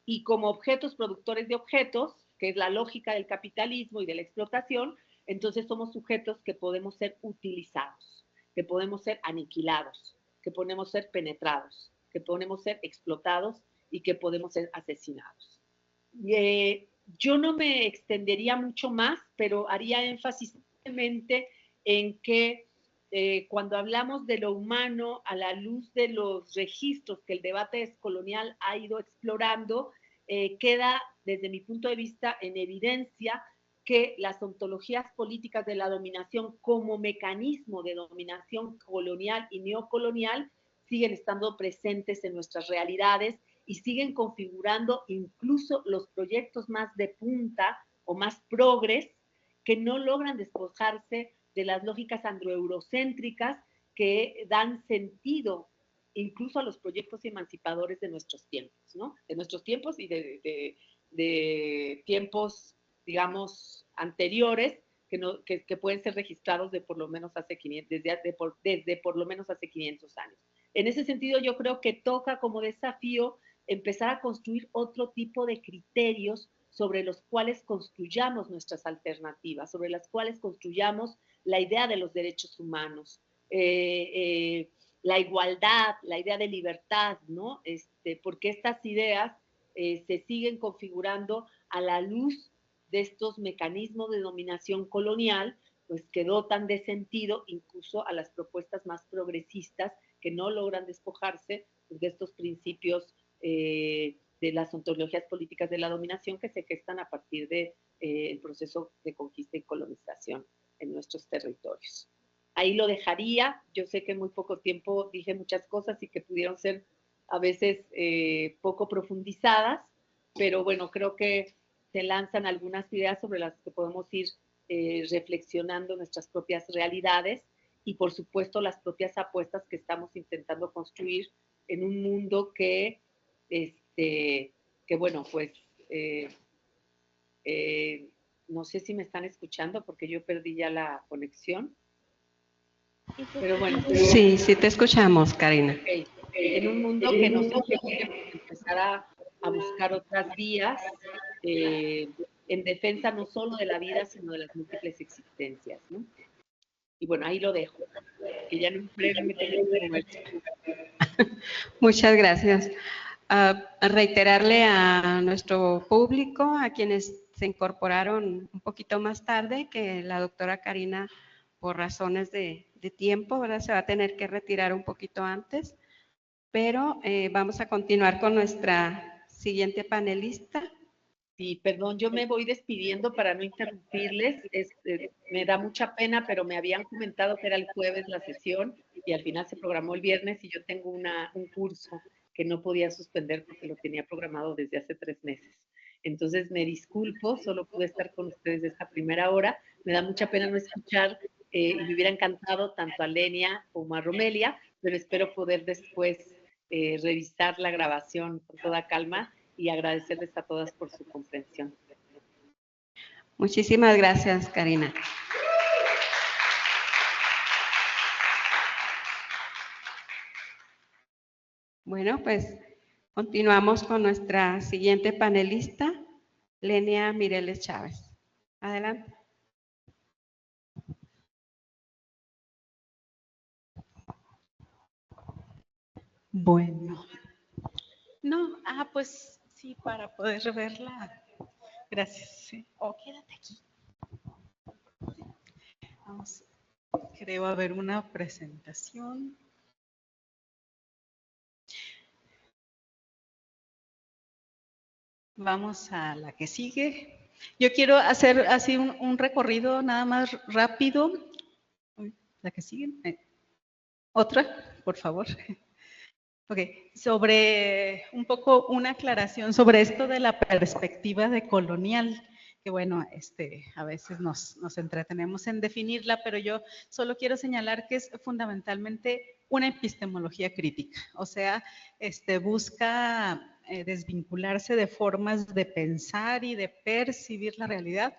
Y como objetos productores de objetos, que es la lógica del capitalismo y de la explotación, entonces somos sujetos que podemos ser utilizados, que podemos ser aniquilados, que podemos ser penetrados, que podemos ser explotados y que podemos ser asesinados. Yo no me extendería mucho más, pero haría énfasis simplemente en que cuando hablamos de lo humano a la luz de los registros que el debate descolonial ha ido explorando, queda desde mi punto de vista en evidencia que las ontologías políticas de la dominación como mecanismo de dominación colonial y neocolonial siguen estando presentes en nuestras realidades y siguen configurando incluso los proyectos más de punta o más progres que no logran despojarse de las lógicas androeurocéntricas que dan sentido incluso a los proyectos emancipadores de nuestros tiempos, ¿no? De nuestros tiempos y de tiempos, digamos, anteriores que pueden ser registrados de por lo menos hace 500, desde por lo menos hace 500 años. En ese sentido, yo creo que toca como desafío empezar a construir otro tipo de criterios sobre los cuales construyamos nuestras alternativas, sobre las cuales construyamos la idea de los derechos humanos, la igualdad, la idea de libertad, ¿no? Porque estas ideas se siguen configurando a la luz de estos mecanismos de dominación colonial, pues que dotan de sentido incluso a las propuestas más progresistas que no logran despojarse de estos principios de las ontologías políticas de la dominación que se gestan a partir de el proceso de conquista y colonización en nuestros territorios. Ahí lo dejaría. Yo sé que en muy poco tiempo dije muchas cosas y que pudieron ser a veces poco profundizadas, pero bueno, creo que se lanzan algunas ideas sobre las que podemos ir reflexionando nuestras propias realidades y por supuesto las propias apuestas que estamos intentando construir en un mundo que bueno, pues no sé si me están escuchando porque yo perdí ya la conexión. Pero bueno. Sí, sí te escuchamos, Karina. Okay. En un mundo que nos exige empezar a buscar otras vías en defensa no solo de la vida, sino de las múltiples existencias, ¿no? Y bueno, ahí lo dejo, que ya en breve me tengo que mover. Muchas gracias. Reiterarle a nuestro público, a quienes se incorporaron un poquito más tarde, que la doctora Karina, por razones de tiempo, ¿verdad?, se va a tener que retirar un poquito antes, pero vamos a continuar con nuestra siguiente panelista. Sí, perdón, yo me voy despidiendo para no interrumpirles. Me da mucha pena, pero me habían comentado que era el jueves la sesión y al final se programó el viernes y yo tengo un curso que no podía suspender porque lo tenía programado desde hace 3 meses. Entonces me disculpo, solo pude estar con ustedes esta primera hora. Me da mucha pena no escuchar y me hubiera encantado tanto a Lenia como a Romelia, pero espero poder después revisar la grabación con toda calma y agradecerles a todas por su comprensión. Muchísimas gracias, Karina. Bueno, pues continuamos con nuestra siguiente panelista, Lenia Mireles Chávez. Adelante. Bueno, no, pues sí, para poder verla. Gracias. Sí. Quédate aquí. Vamos, creo haber una presentación. Vamos a la que sigue. Yo quiero hacer así un recorrido nada más rápido. La que sigue. Otra, por favor. Ok, sobre un poco una aclaración sobre esto de la perspectiva de colonial, que bueno, a veces nos entretenemos en definirla, pero yo solo quiero señalar que es fundamentalmente una epistemología crítica, o sea, busca desvincularse de formas de pensar y de percibir la realidad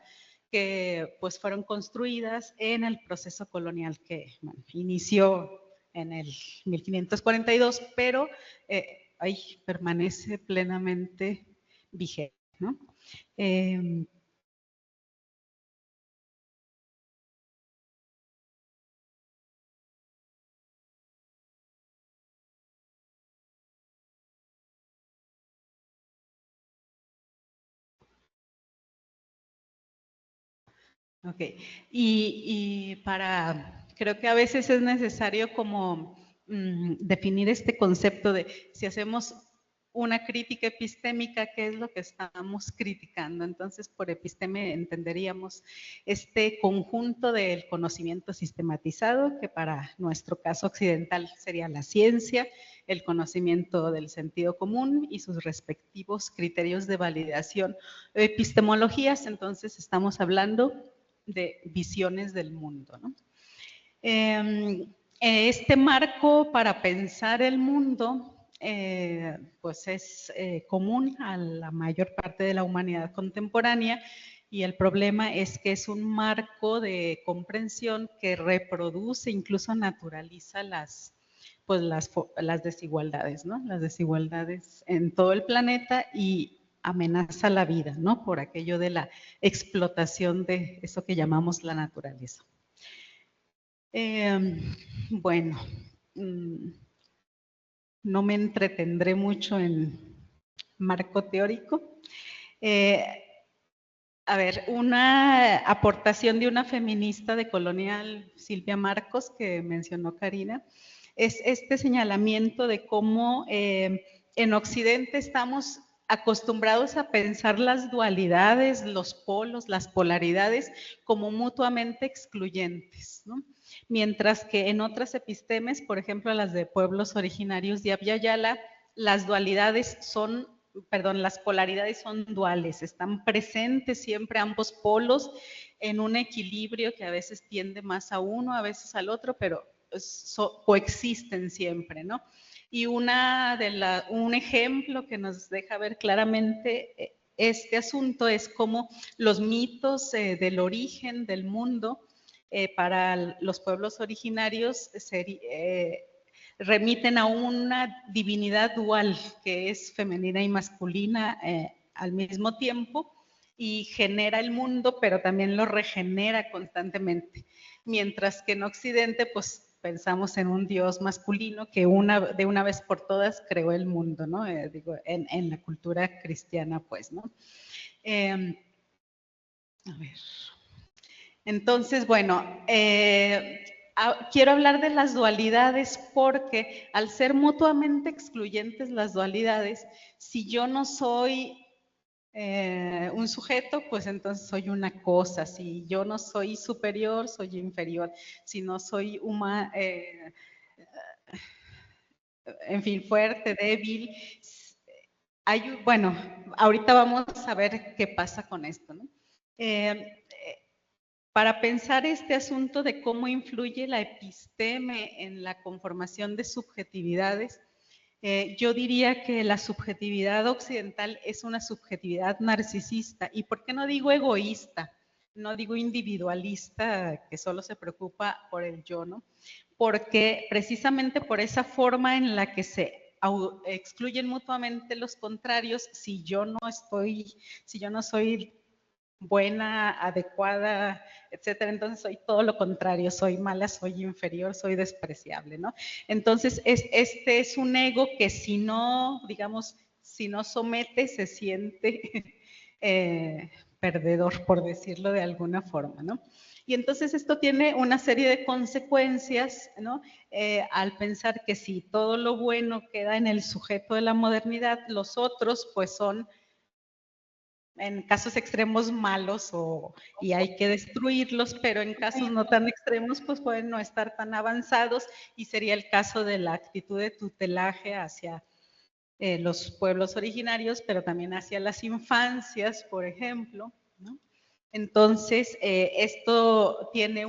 que pues fueron construidas en el proceso colonial que bueno, inició en el 1542, pero ahí permanece plenamente vigente, ¿no? Ok, y creo que a veces es necesario como definir este concepto de si hacemos una crítica epistémica, ¿qué es lo que estamos criticando? Entonces, por episteme entenderíamos este conjunto del conocimiento sistematizado, que para nuestro caso occidental sería la ciencia, el conocimiento del sentido común y sus respectivos criterios de validación. Epistemologías, entonces estamos hablando de visiones del mundo, ¿no? Este marco para pensar el mundo pues es común a la mayor parte de la humanidad contemporánea y el problema es que es un marco de comprensión que reproduce, incluso naturaliza las desigualdades, ¿no? Las desigualdades en todo el planeta y amenaza la vida, ¿no? Por aquello de la explotación de eso que llamamos la naturaleza. Bueno, no me entretendré mucho en marco teórico. A ver, una aportación de una feminista decolonial, Silvia Marcos, que mencionó Karina, es este señalamiento de cómo en Occidente estamos acostumbrados a pensar las dualidades, los polos, las polaridades como mutuamente excluyentes, ¿no? Mientras que en otras epistemes, por ejemplo las de pueblos originarios de Abya Yala, las dualidades son, perdón, las polaridades son duales, están presentes siempre ambos polos en un equilibrio que a veces tiende más a uno, a veces al otro, pero coexisten siempre, ¿no? Y un ejemplo que nos deja ver claramente este asunto es cómo los mitos del origen del mundo para los pueblos originarios remiten a una divinidad dual que es femenina y masculina al mismo tiempo y genera el mundo, pero también lo regenera constantemente. Mientras que en Occidente, pues pensamos en un Dios masculino que de una vez por todas creó el mundo, ¿no? Digo, en la cultura cristiana, pues, ¿no? A ver. Entonces, bueno, quiero hablar de las dualidades porque al ser mutuamente excluyentes las dualidades, si yo no soy un sujeto, pues entonces soy una cosa. Si yo no soy superior, soy inferior. Si no soy en fin, fuerte, débil. Bueno, ahorita vamos a ver qué pasa con esto, ¿no? Para pensar este asunto de cómo influye la episteme en la conformación de subjetividades, yo diría que la subjetividad occidental es una subjetividad narcisista. ¿Y por qué no digo egoísta? No digo individualista, que solo se preocupa por el yo, ¿no? Porque precisamente por esa forma en la que se excluyen mutuamente los contrarios, si yo no soy buena, adecuada, etcétera, entonces soy todo lo contrario, soy mala, soy inferior, soy despreciable, ¿no? Entonces, este es un ego que si no, digamos, si no somete, se siente perdedor, por decirlo de alguna forma, ¿no? Y entonces esto tiene una serie de consecuencias, ¿no? Al pensar que si todo lo bueno queda en el sujeto de la modernidad, los otros pues son en casos extremos malos y hay que destruirlos, pero en casos no tan extremos pues pueden no estar tan avanzados y sería el caso de la actitud de tutelaje hacia los pueblos originarios, pero también hacia las infancias, por ejemplo, ¿no? Entonces, esto tiene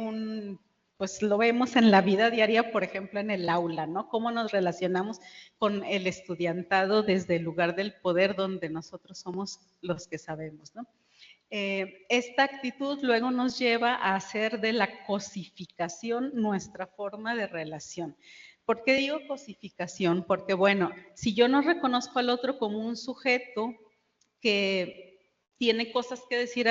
pues lo vemos en la vida diaria, por ejemplo, en el aula, ¿no? Cómo nos relacionamos con el estudiantado desde el lugar del poder donde nosotros somos los que sabemos, ¿no? Esta actitud luego nos lleva a hacer de la cosificación nuestra forma de relación. ¿Por qué digo cosificación? Porque, bueno, si yo no reconozco al otro como un sujeto que tiene cosas que decir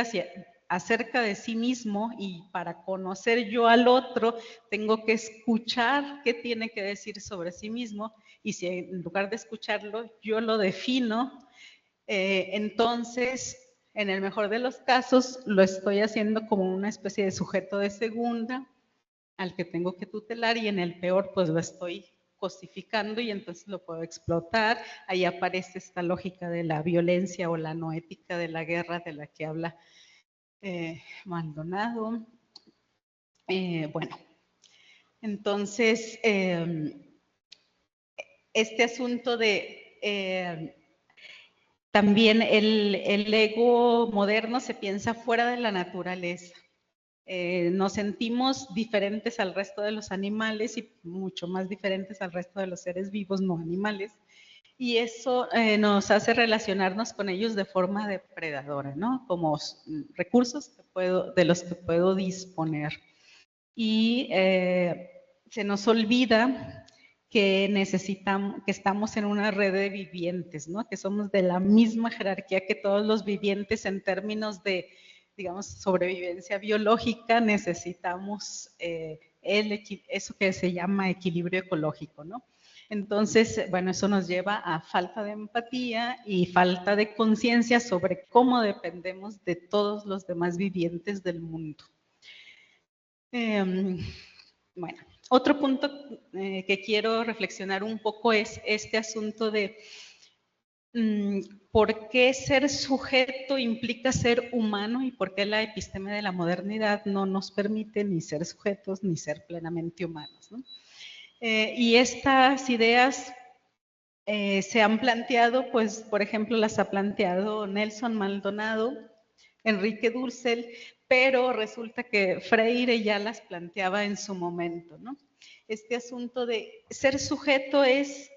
acerca de sí mismo y para conocer yo al otro tengo que escuchar qué tiene que decir sobre sí mismo y si en lugar de escucharlo yo lo defino, entonces en el mejor de los casos lo estoy haciendo como una especie de sujeto de segunda al que tengo que tutelar y en el peor pues lo estoy cosificando y entonces lo puedo explotar. Ahí aparece esta lógica de la violencia o la noética de la guerra de la que habla Maldonado. Bueno, entonces este asunto de también el ego moderno se piensa fuera de la naturaleza. Nos sentimos diferentes al resto de los animales y mucho más diferentes al resto de los seres vivos no animales. Y eso nos hace relacionarnos con ellos de forma depredadora, ¿no? Como recursos de los que puedo disponer. Y se nos olvida que necesitamos, que estamos en una red de vivientes, ¿no? Que somos de la misma jerarquía que todos los vivientes en términos de, digamos, sobrevivencia biológica, necesitamos eso que se llama equilibrio ecológico, ¿no? Entonces, bueno, eso nos lleva a falta de empatía y falta de conciencia sobre cómo dependemos de todos los demás vivientes del mundo. Bueno, otro punto que quiero reflexionar un poco es este asunto de por qué ser sujeto implica ser humano y por qué la episteme de la modernidad no nos permite ni ser sujetos ni ser plenamente humanos, ¿no? Y estas ideas se han planteado, pues, por ejemplo, las ha planteado Nelson Maldonado, Enrique Dussel, pero resulta que Freire ya las planteaba en su momento, ¿no? Este asunto de ser sujeto es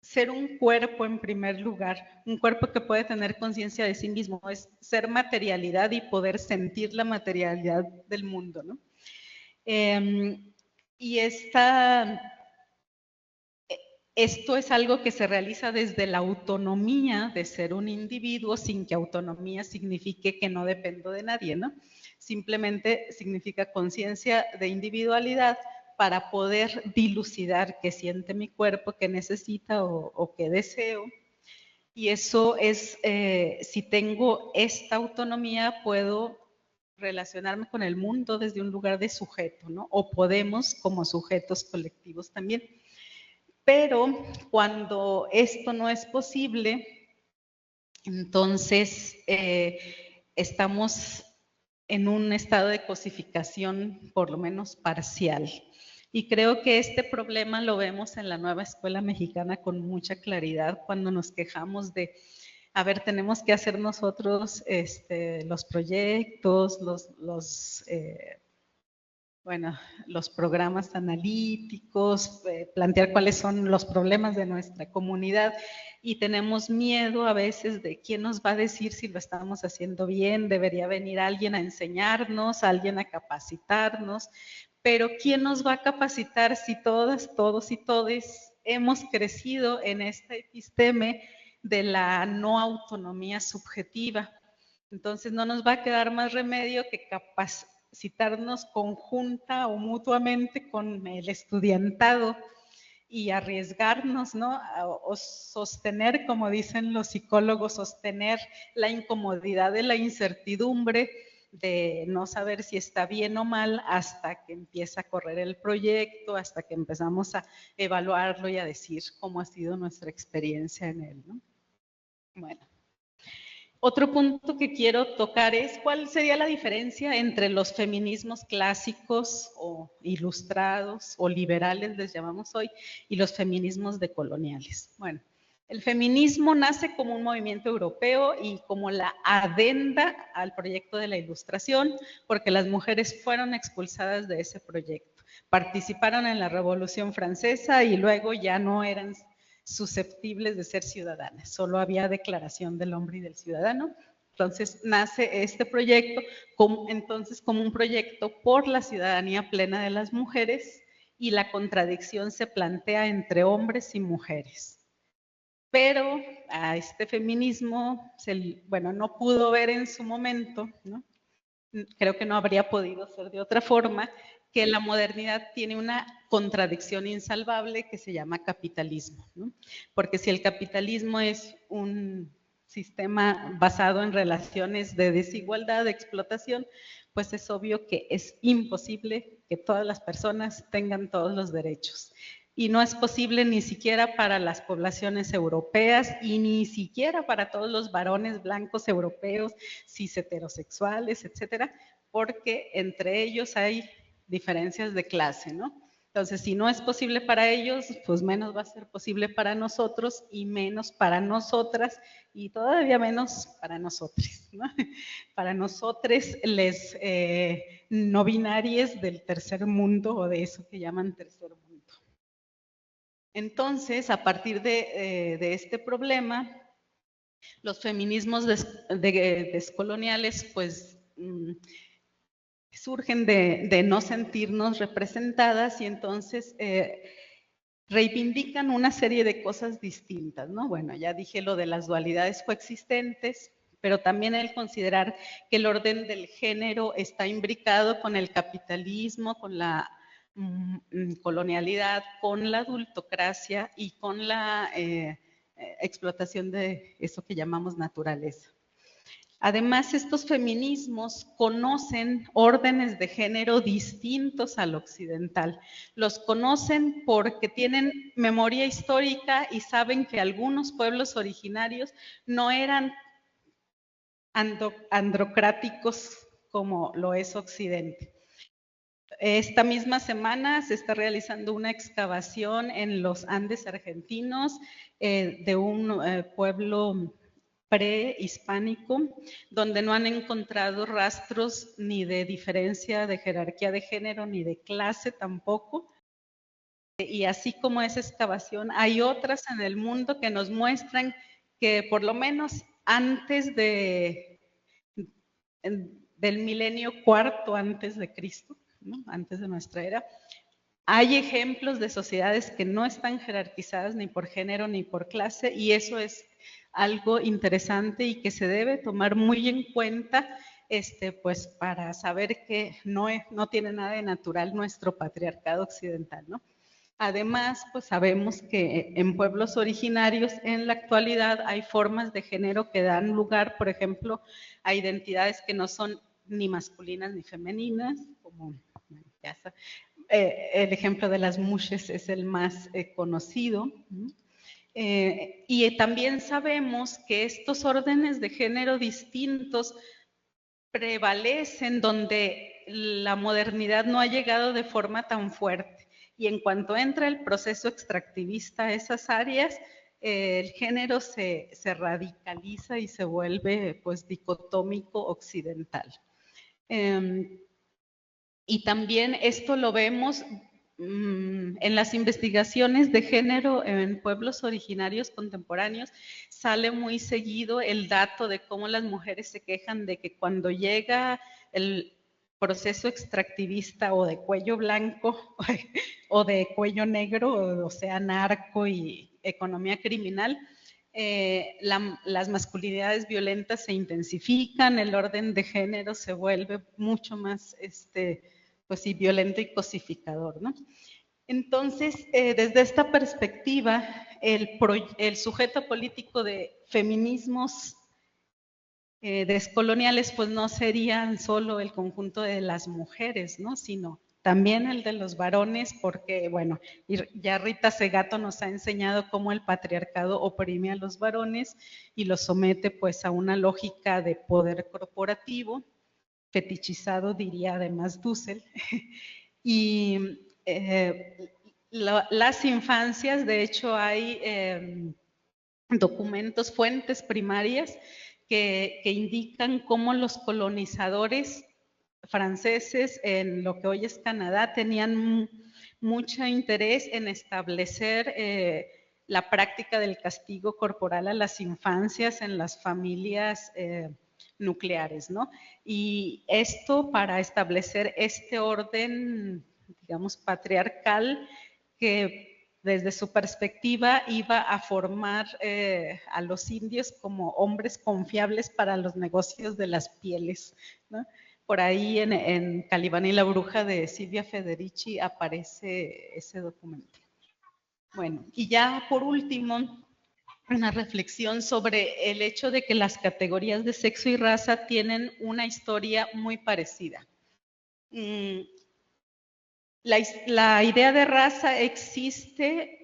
ser un cuerpo en primer lugar, un cuerpo que puede tener conciencia de sí mismo, es ser materialidad y poder sentir la materialidad del mundo, ¿no? Y esto es algo que se realiza desde la autonomía de ser un individuo, sin que autonomía signifique que no dependo de nadie, ¿no? Simplemente significa conciencia de individualidad para poder dilucidar qué siente mi cuerpo, qué necesita o qué deseo. Y eso es, si tengo esta autonomía, puedo relacionarme con el mundo desde un lugar de sujeto, ¿no? O podemos como sujetos colectivos también. Pero cuando esto no es posible, entonces estamos en un estado de cosificación, por lo menos parcial. Y creo que este problema lo vemos en la nueva escuela mexicana con mucha claridad cuando nos quejamos de, a ver, tenemos que hacer nosotros los proyectos, los programas analíticos, plantear cuáles son los problemas de nuestra comunidad y tenemos miedo a veces de quién nos va a decir si lo estamos haciendo bien, debería venir alguien a enseñarnos, alguien a capacitarnos, pero ¿quién nos va a capacitar si todas, todos y todes hemos crecido en esta episteme de la no autonomía subjetiva? Entonces no nos va a quedar más remedio que capacitarnos conjunta o mutuamente con el estudiantado y arriesgarnos, ¿no? O sostener, como dicen los psicólogos, sostener la incomodidad de la incertidumbre de no saber si está bien o mal hasta que empieza a correr el proyecto, hasta que empezamos a evaluarlo y a decir cómo ha sido nuestra experiencia en él, ¿no? Bueno. Otro punto que quiero tocar es cuál sería la diferencia entre los feminismos clásicos o ilustrados o liberales, les llamamos hoy, y los feminismos decoloniales. Bueno, el feminismo nace como un movimiento europeo y como la adenda al proyecto de la Ilustración, porque las mujeres fueron expulsadas de ese proyecto. Participaron en la Revolución Francesa y luego ya no eran susceptibles de ser ciudadanas, solo había declaración del hombre y del ciudadano. Entonces nace este proyecto como un proyecto por la ciudadanía plena de las mujeres y la contradicción se plantea entre hombres y mujeres. Pero a este feminismo, no pudo ver en su momento, ¿no? Creo que no habría podido ser de otra forma, que la modernidad tiene una contradicción insalvable que se llama capitalismo, ¿no? Porque si el capitalismo es un sistema basado en relaciones de desigualdad, de explotación, pues es obvio que es imposible que todas las personas tengan todos los derechos. Y no es posible ni siquiera para las poblaciones europeas y ni siquiera para todos los varones blancos europeos, cis heterosexuales, etcétera, porque entre ellos hay diferencias de clase, ¿no? Entonces, si no es posible para ellos, pues menos va a ser posible para nosotros y menos para nosotras y todavía menos para nosotros, ¿no? Para nosotros, les no binarias del tercer mundo o de eso que llaman tercer mundo. Entonces, a partir de este problema, los feminismos descoloniales, pues, surgen de no sentirnos representadas y entonces reivindican una serie de cosas distintas, ¿no? Bueno, ya dije lo de las dualidades coexistentes, pero también el considerar que el orden del género está imbricado con el capitalismo, con la colonialidad, con la adultocracia y con la explotación de eso que llamamos naturaleza. Además, estos feminismos conocen órdenes de género distintos al occidental. Los conocen porque tienen memoria histórica y saben que algunos pueblos originarios no eran androcráticos como lo es Occidente. Esta misma semana se está realizando una excavación en los Andes argentinos de un pueblo prehispánico, donde no han encontrado rastros ni de diferencia de jerarquía de género, ni de clase tampoco. Y así como esa excavación, hay otras en el mundo que nos muestran que por lo menos antes del milenio cuarto antes de Cristo, ¿no? Antes de nuestra era, hay ejemplos de sociedades que no están jerarquizadas ni por género ni por clase, y eso es algo interesante y que se debe tomar muy en cuenta, pues para saber que no tiene nada de natural nuestro patriarcado occidental, ¿no? Además, pues sabemos que en pueblos originarios en la actualidad hay formas de género que dan lugar, por ejemplo, a identidades que no son ni masculinas ni femeninas, como ya está. El ejemplo de las mushes es el más conocido. Y también sabemos que estos órdenes de género distintos prevalecen donde la modernidad no ha llegado de forma tan fuerte. Y en cuanto entra el proceso extractivista a esas áreas, el género se radicaliza y se vuelve pues dicotómico occidental. Y también esto lo vemos en las investigaciones de género en pueblos originarios contemporáneos, sale muy seguido el dato de cómo las mujeres se quejan de que cuando llega el proceso extractivista o de cuello blanco o de cuello negro, o sea, narco y economía criminal, las masculinidades violentas se intensifican, el orden de género se vuelve mucho más pues sí, violento y cosificador, ¿no? Entonces, desde esta perspectiva, el sujeto político de feminismos descoloniales, pues no serían solo el conjunto de las mujeres, ¿no? Sino también el de los varones, porque, bueno, ya Rita Segato nos ha enseñado cómo el patriarcado oprime a los varones y los somete pues a una lógica de poder corporativo, fetichizado, diría además Dussel. Y las infancias, de hecho, hay documentos, fuentes primarias que indican cómo los colonizadores franceses en lo que hoy es Canadá tenían mucho interés en establecer la práctica del castigo corporal a las infancias en las familias nucleares, ¿no? Y esto para establecer este orden, digamos, patriarcal que desde su perspectiva iba a formar a los indios como hombres confiables para los negocios de las pieles, ¿no? Por ahí en Calibán y la bruja de Silvia Federici aparece ese documento. Bueno, y ya por último, una reflexión sobre el hecho de que las categorías de sexo y raza tienen una historia muy parecida. La idea de raza existe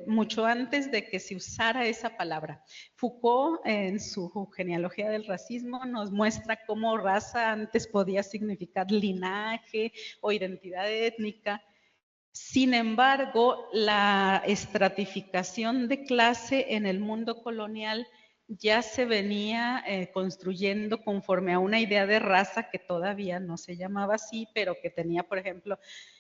mucho antes de que se usara esa palabra. Foucault, en su genealogía del racismo, nos muestra cómo raza antes podía significar linaje o identidad étnica. Sin embargo, la estratificación de clase en el mundo colonial ya se venía construyendo conforme a una idea de raza que todavía no se llamaba así, pero que tenía, por ejemplo,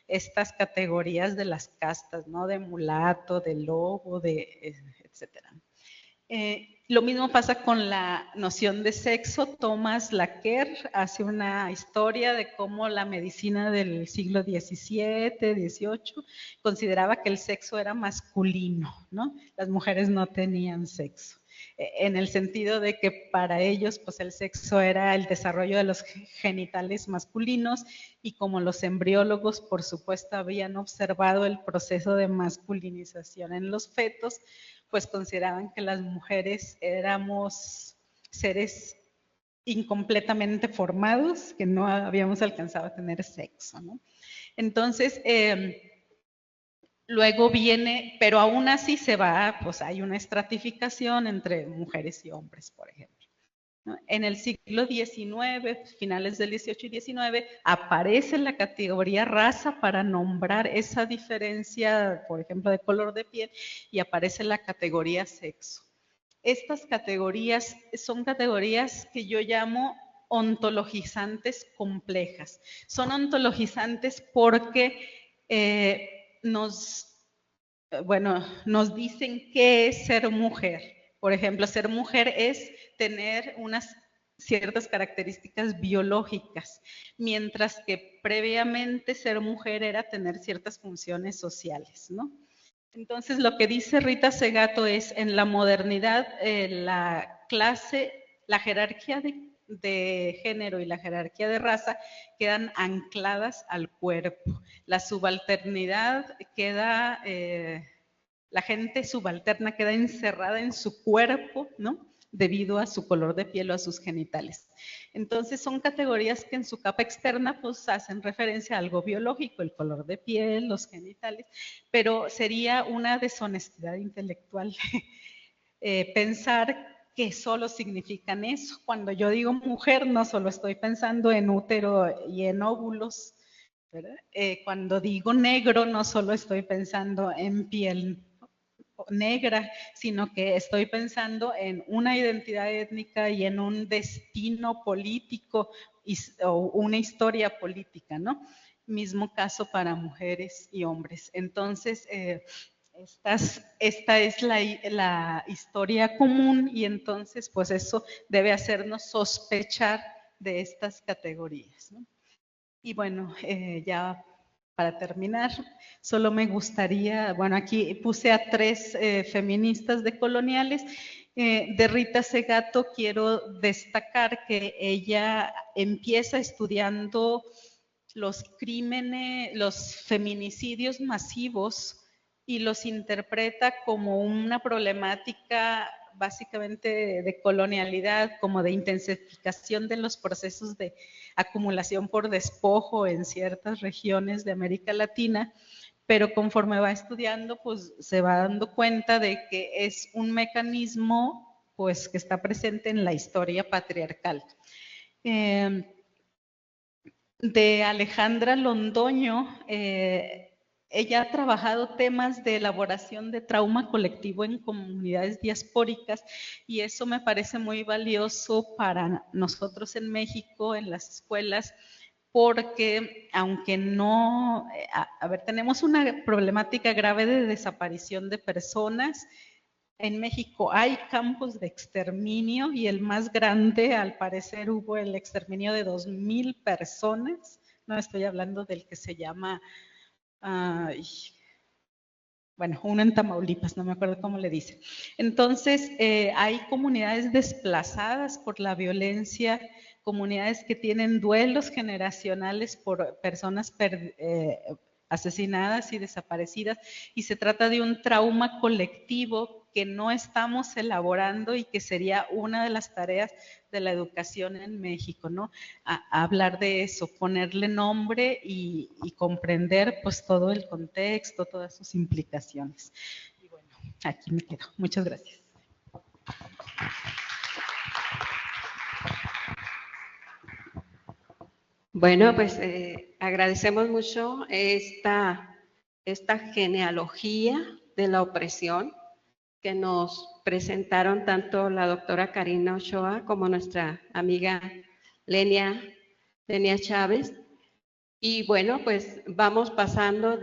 estas categorías de las castas, ¿no? De mulato, de lobo, etcétera. Lo mismo pasa con la noción de sexo. Thomas Laqueur hace una historia de cómo la medicina del siglo XVII, XVIII, consideraba que el sexo era masculino, ¿no? Las mujeres no tenían sexo, en el sentido de que para ellos, pues el sexo era el desarrollo de los genitales masculinos, y como los embriólogos, por supuesto, habían observado el proceso de masculinización en los fetos, pues consideraban que las mujeres éramos seres incompletamente formados, que no habíamos alcanzado a tener sexo, ¿no? Entonces, luego viene, pero aún así se va, pues hay una estratificación entre mujeres y hombres, por ejemplo. En el siglo XIX, finales del XVIII y XIX, aparece la categoría raza para nombrar esa diferencia, por ejemplo, de color de piel, y aparece la categoría sexo. Estas categorías son categorías que yo llamo ontologizantes complejas. Son ontologizantes porque nos dicen qué es ser mujer. Por ejemplo, ser mujer es tener unas ciertas características biológicas, mientras que previamente ser mujer era tener ciertas funciones sociales, ¿no? Entonces, lo que dice Rita Segato es, en la modernidad, la jerarquía de género y la jerarquía de raza quedan ancladas al cuerpo. La subalternidad queda, la gente subalterna queda encerrada en su cuerpo, ¿no? Debido a su color de piel o a sus genitales. Entonces son categorías que en su capa externa pues hacen referencia a algo biológico, el color de piel, los genitales, pero sería una deshonestidad intelectual pensar que solo significan eso. Cuando yo digo mujer, no solo estoy pensando en útero y en óvulos, ¿verdad? Cuando digo negro, no solo estoy pensando en piel negra, sino que estoy pensando en una identidad étnica y en un destino político o una historia política, ¿no? Mismo caso para mujeres y hombres. Entonces, esta es la historia común, y entonces pues eso debe hacernos sospechar de estas categorías, ¿no? Y bueno, ya para terminar, solo me gustaría, bueno, aquí puse a 3 feministas decoloniales. De Rita Segato quiero destacar que ella empieza estudiando los crímenes, los feminicidios masivos, y los interpreta como una problemática básicamente de colonialidad, como de intensificación de los procesos de acumulación por despojo en ciertas regiones de América Latina, pero conforme va estudiando, pues se va dando cuenta de que es un mecanismo pues que está presente en la historia patriarcal. De Alejandra Londoño, ella ha trabajado temas de elaboración de trauma colectivo en comunidades diaspóricas, y eso me parece muy valioso para nosotros en México, en las escuelas, porque aunque no, tenemos una problemática grave de desaparición de personas. En México hay campos de exterminio, y el más grande, al parecer, hubo el exterminio de 2,000 personas. No estoy hablando del que se llama, uno en Tamaulipas, no me acuerdo cómo le dicen. Entonces, hay comunidades desplazadas por la violencia, comunidades que tienen duelos generacionales por personas asesinadas y desaparecidas, y se trata de un trauma colectivo que no estamos elaborando y que sería una de las tareas de la educación en México, ¿no? A hablar de eso, ponerle nombre y comprender pues todo el contexto, todas sus implicaciones. Y bueno, aquí me quedo. Muchas gracias. Bueno, pues agradecemos mucho esta genealogía de la opresión que nos presentaron tanto la doctora Karina Ochoa como nuestra amiga Lenia Chávez. Y bueno, pues vamos pasando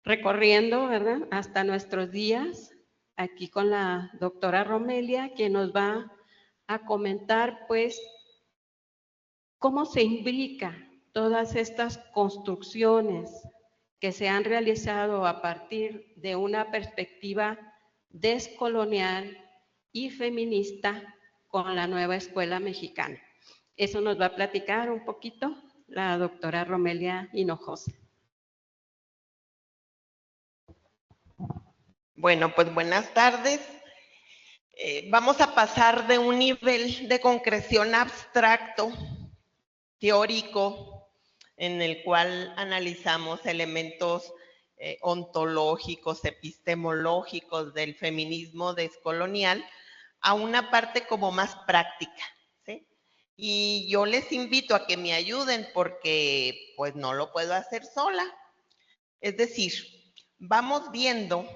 recorriendo, ¿verdad?, hasta nuestros días, aquí con la doctora Romelia, que nos va a comentar, pues, cómo se imbrica todas estas construcciones que se han realizado a partir de una perspectiva descolonial y feminista con la nueva escuela mexicana. Eso nos va a platicar un poquito la doctora Romelia Hinojosa. Bueno, pues buenas tardes. Vamos a pasar de un nivel de concreción abstracto, teórico, en el cual analizamos elementos ontológicos, epistemológicos del feminismo descolonial, a una parte como más práctica, ¿sí? Y yo les invito a que me ayuden porque pues no lo puedo hacer sola. Es decir, vamos viendo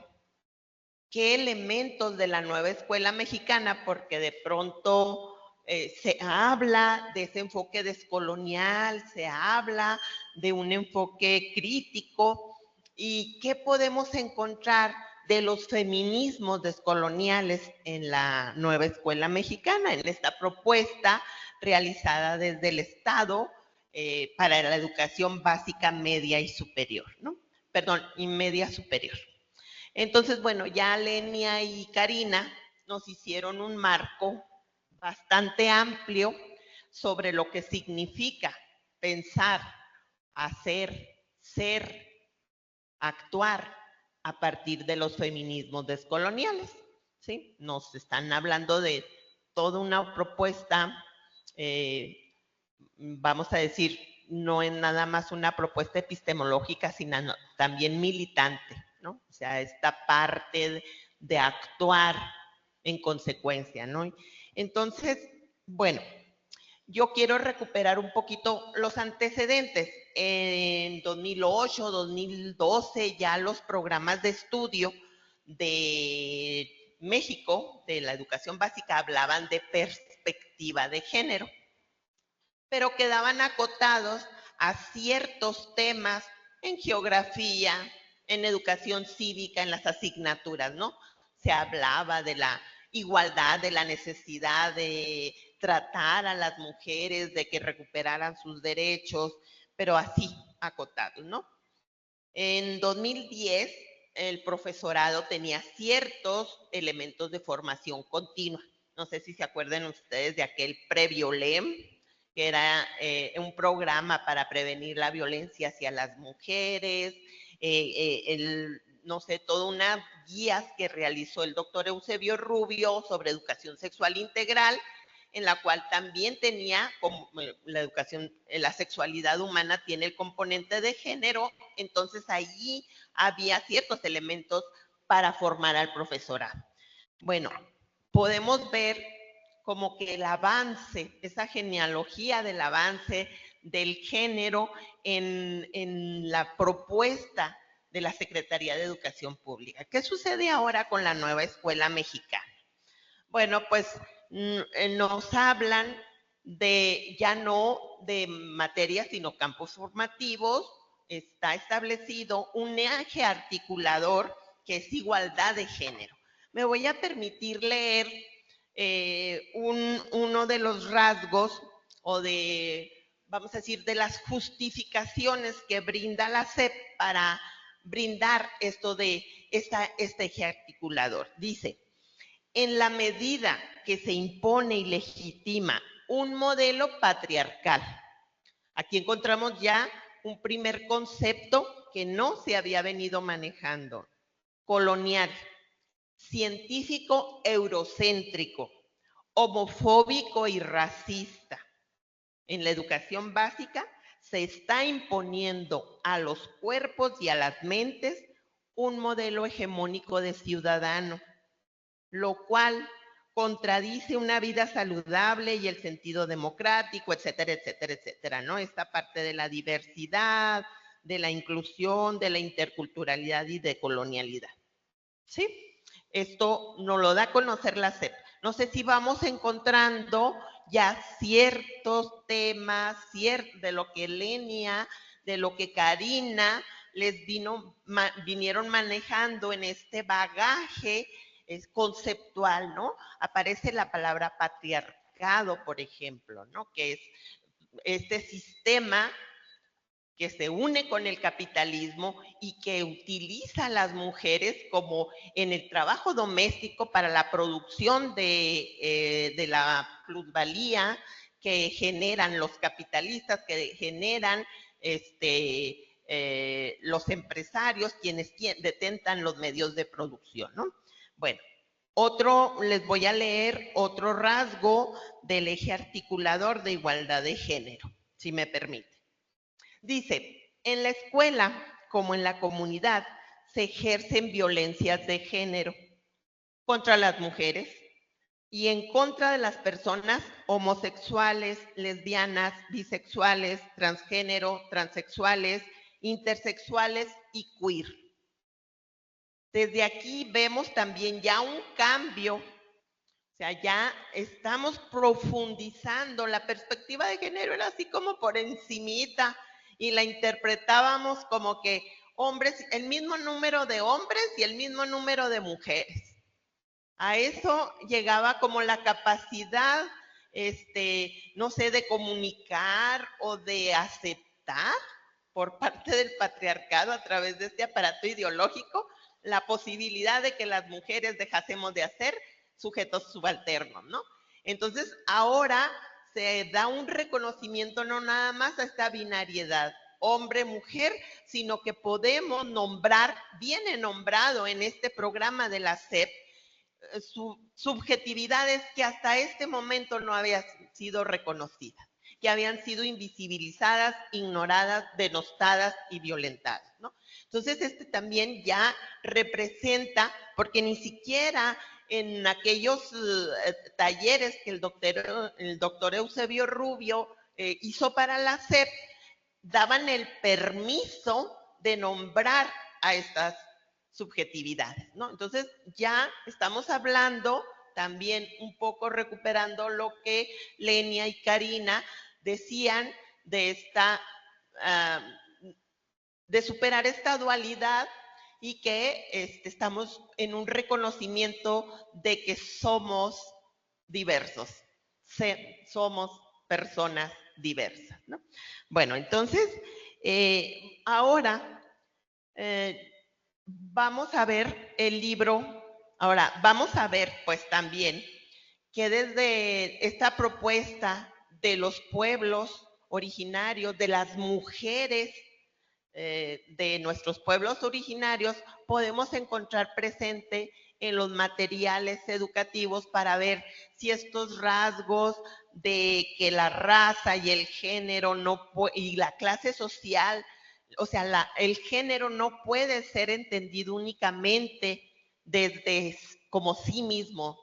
qué elementos de la nueva escuela mexicana, porque de pronto se habla de ese enfoque descolonial, se habla de un enfoque crítico, y qué podemos encontrar de los feminismos descoloniales en la nueva escuela mexicana, en esta propuesta realizada desde el Estado para la educación básica, media y superior, ¿no? Perdón, y media superior. Entonces, bueno, ya Lenia y Karina nos hicieron un marco bastante amplio sobre lo que significa pensar, hacer, ser, actuar a partir de los feminismos descoloniales, ¿sí? Nos están hablando de toda una propuesta, vamos a decir, no es nada más una propuesta epistemológica, sino también militante, ¿no? O sea, esta parte de actuar en consecuencia, ¿no? Entonces, bueno, yo quiero recuperar un poquito los antecedentes. En 2008, 2012, ya los programas de estudio de México, de la educación básica, hablaban de perspectiva de género, pero quedaban acotados a ciertos temas en geografía, en educación cívica, en las asignaturas, ¿no? Se hablaba de la igualdad, de la necesidad de tratar a las mujeres, de que recuperaran sus derechos, pero así, acotados, ¿no? En 2010, el profesorado tenía ciertos elementos de formación continua. No sé si se acuerdan ustedes de aquel Previolem, que era un programa para prevenir la violencia hacia las mujeres, no sé, todas unas guías que realizó el doctor Eusebio Rubio sobre educación sexual integral, en la cual también tenía, como la educación, la sexualidad humana tiene el componente de género, entonces allí había ciertos elementos para formar al profesorado. Bueno, podemos ver como que el avance, esa genealogía del avance del género en la propuesta de la Secretaría de Educación Pública. ¿Qué sucede ahora con la nueva escuela mexicana? Bueno, pues nos hablan de ya no de materias, sino campos formativos. Está establecido un eje articulador que es igualdad de género. Me voy a permitir leer uno de los rasgos o de, vamos a decir, de las justificaciones que brinda la SEP para brindar esto de este eje articulador. Dice: en la medida que se impone y legitima un modelo patriarcal. Aquí encontramos ya un primer concepto que no se había venido manejando: colonial, científico eurocéntrico, homofóbico y racista. En la educación básica se está imponiendo a los cuerpos y a las mentes un modelo hegemónico de ciudadano, lo cual contradice una vida saludable y el sentido democrático, etcétera, etcétera, etcétera, ¿no? Esta parte de la diversidad, de la inclusión, de la interculturalidad y de colonialidad. ¿Sí? Esto nos lo da a conocer la SEP. No sé si vamos encontrando ya ciertos temas, de lo que Lenia, de lo que Karina les vinieron manejando en este bagaje conceptual, ¿no? Aparece la palabra patriarcado, por ejemplo, ¿no? Que es este sistema que se une con el capitalismo y que utiliza a las mujeres como en el trabajo doméstico para la producción de la plusvalía que generan los capitalistas, que generan los empresarios, quienes detentan los medios de producción, ¿no? Bueno, les voy a leer otro rasgo del eje articulador de igualdad de género, si me permite. Dice, en la escuela como en la comunidad se ejercen violencias de género contra las mujeres y en contra de las personas homosexuales, lesbianas, bisexuales, transgénero, transexuales, intersexuales y queer. Desde aquí vemos también ya un cambio, o sea, ya estamos profundizando. La perspectiva de género era así como por encimita, y la interpretábamos como que hombres, el mismo número de hombres y el mismo número de mujeres. A eso llegaba como la capacidad, no sé, de comunicar o de aceptar por parte del patriarcado a través de este aparato ideológico la posibilidad de que las mujeres dejásemos de ser sujetos subalternos, ¿no? Entonces, ahora se da un reconocimiento no nada más a esta binariedad hombre-mujer, sino que podemos nombrar, viene nombrado en este programa de la SEP, subjetividades que hasta este momento no habían sido reconocidas, que habían sido invisibilizadas, ignoradas, denostadas y violentadas, ¿no? Entonces, también ya representa, porque ni siquiera en aquellos talleres que el doctor Eusebio Rubio hizo para la SEP, daban el permiso de nombrar a estas subjetividades, ¿no? Entonces, ya estamos hablando también un poco recuperando lo que Lenia y Karina decían de de superar esta dualidad y que estamos en un reconocimiento de que somos diversos, somos personas diversas, ¿no? Bueno, entonces, ahora vamos a ver el libro. Ahora, vamos a ver pues también que desde esta propuesta de los pueblos originarios, de las mujeres de nuestros pueblos originarios, podemos encontrar presente en los materiales educativos para ver si estos rasgos de que la raza y el género y la clase social, o sea, el género no puede ser entendido únicamente desde como sí mismo.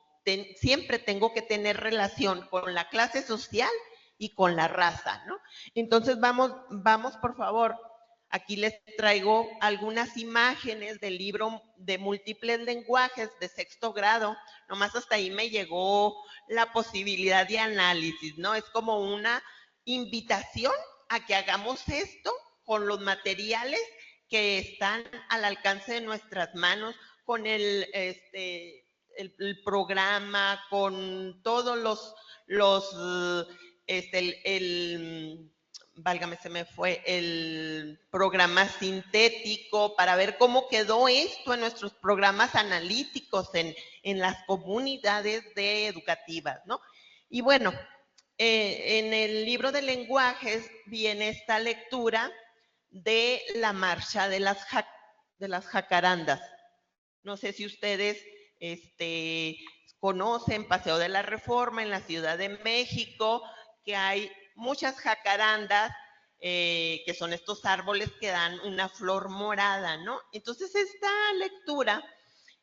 Siempre tengo que tener relación con la clase social y con la raza, ¿no? Entonces vamos por favor. Aquí les traigo algunas imágenes del libro de múltiples lenguajes de 6º grado. Nomás hasta ahí me llegó la posibilidad de análisis, ¿no? Es como una invitación a que hagamos esto con los materiales que están al alcance de nuestras manos, con el programa, con todos válgame, se me fue el programa sintético, para ver cómo quedó esto en nuestros programas analíticos en las comunidades educativas, ¿no? Y bueno, en el libro de lenguajes viene esta lectura de la marcha de las jacarandas. No sé si ustedes conocen Paseo de la Reforma en la Ciudad de México, que hay muchas jacarandas, que son estos árboles que dan una flor morada, ¿no? Entonces, esta lectura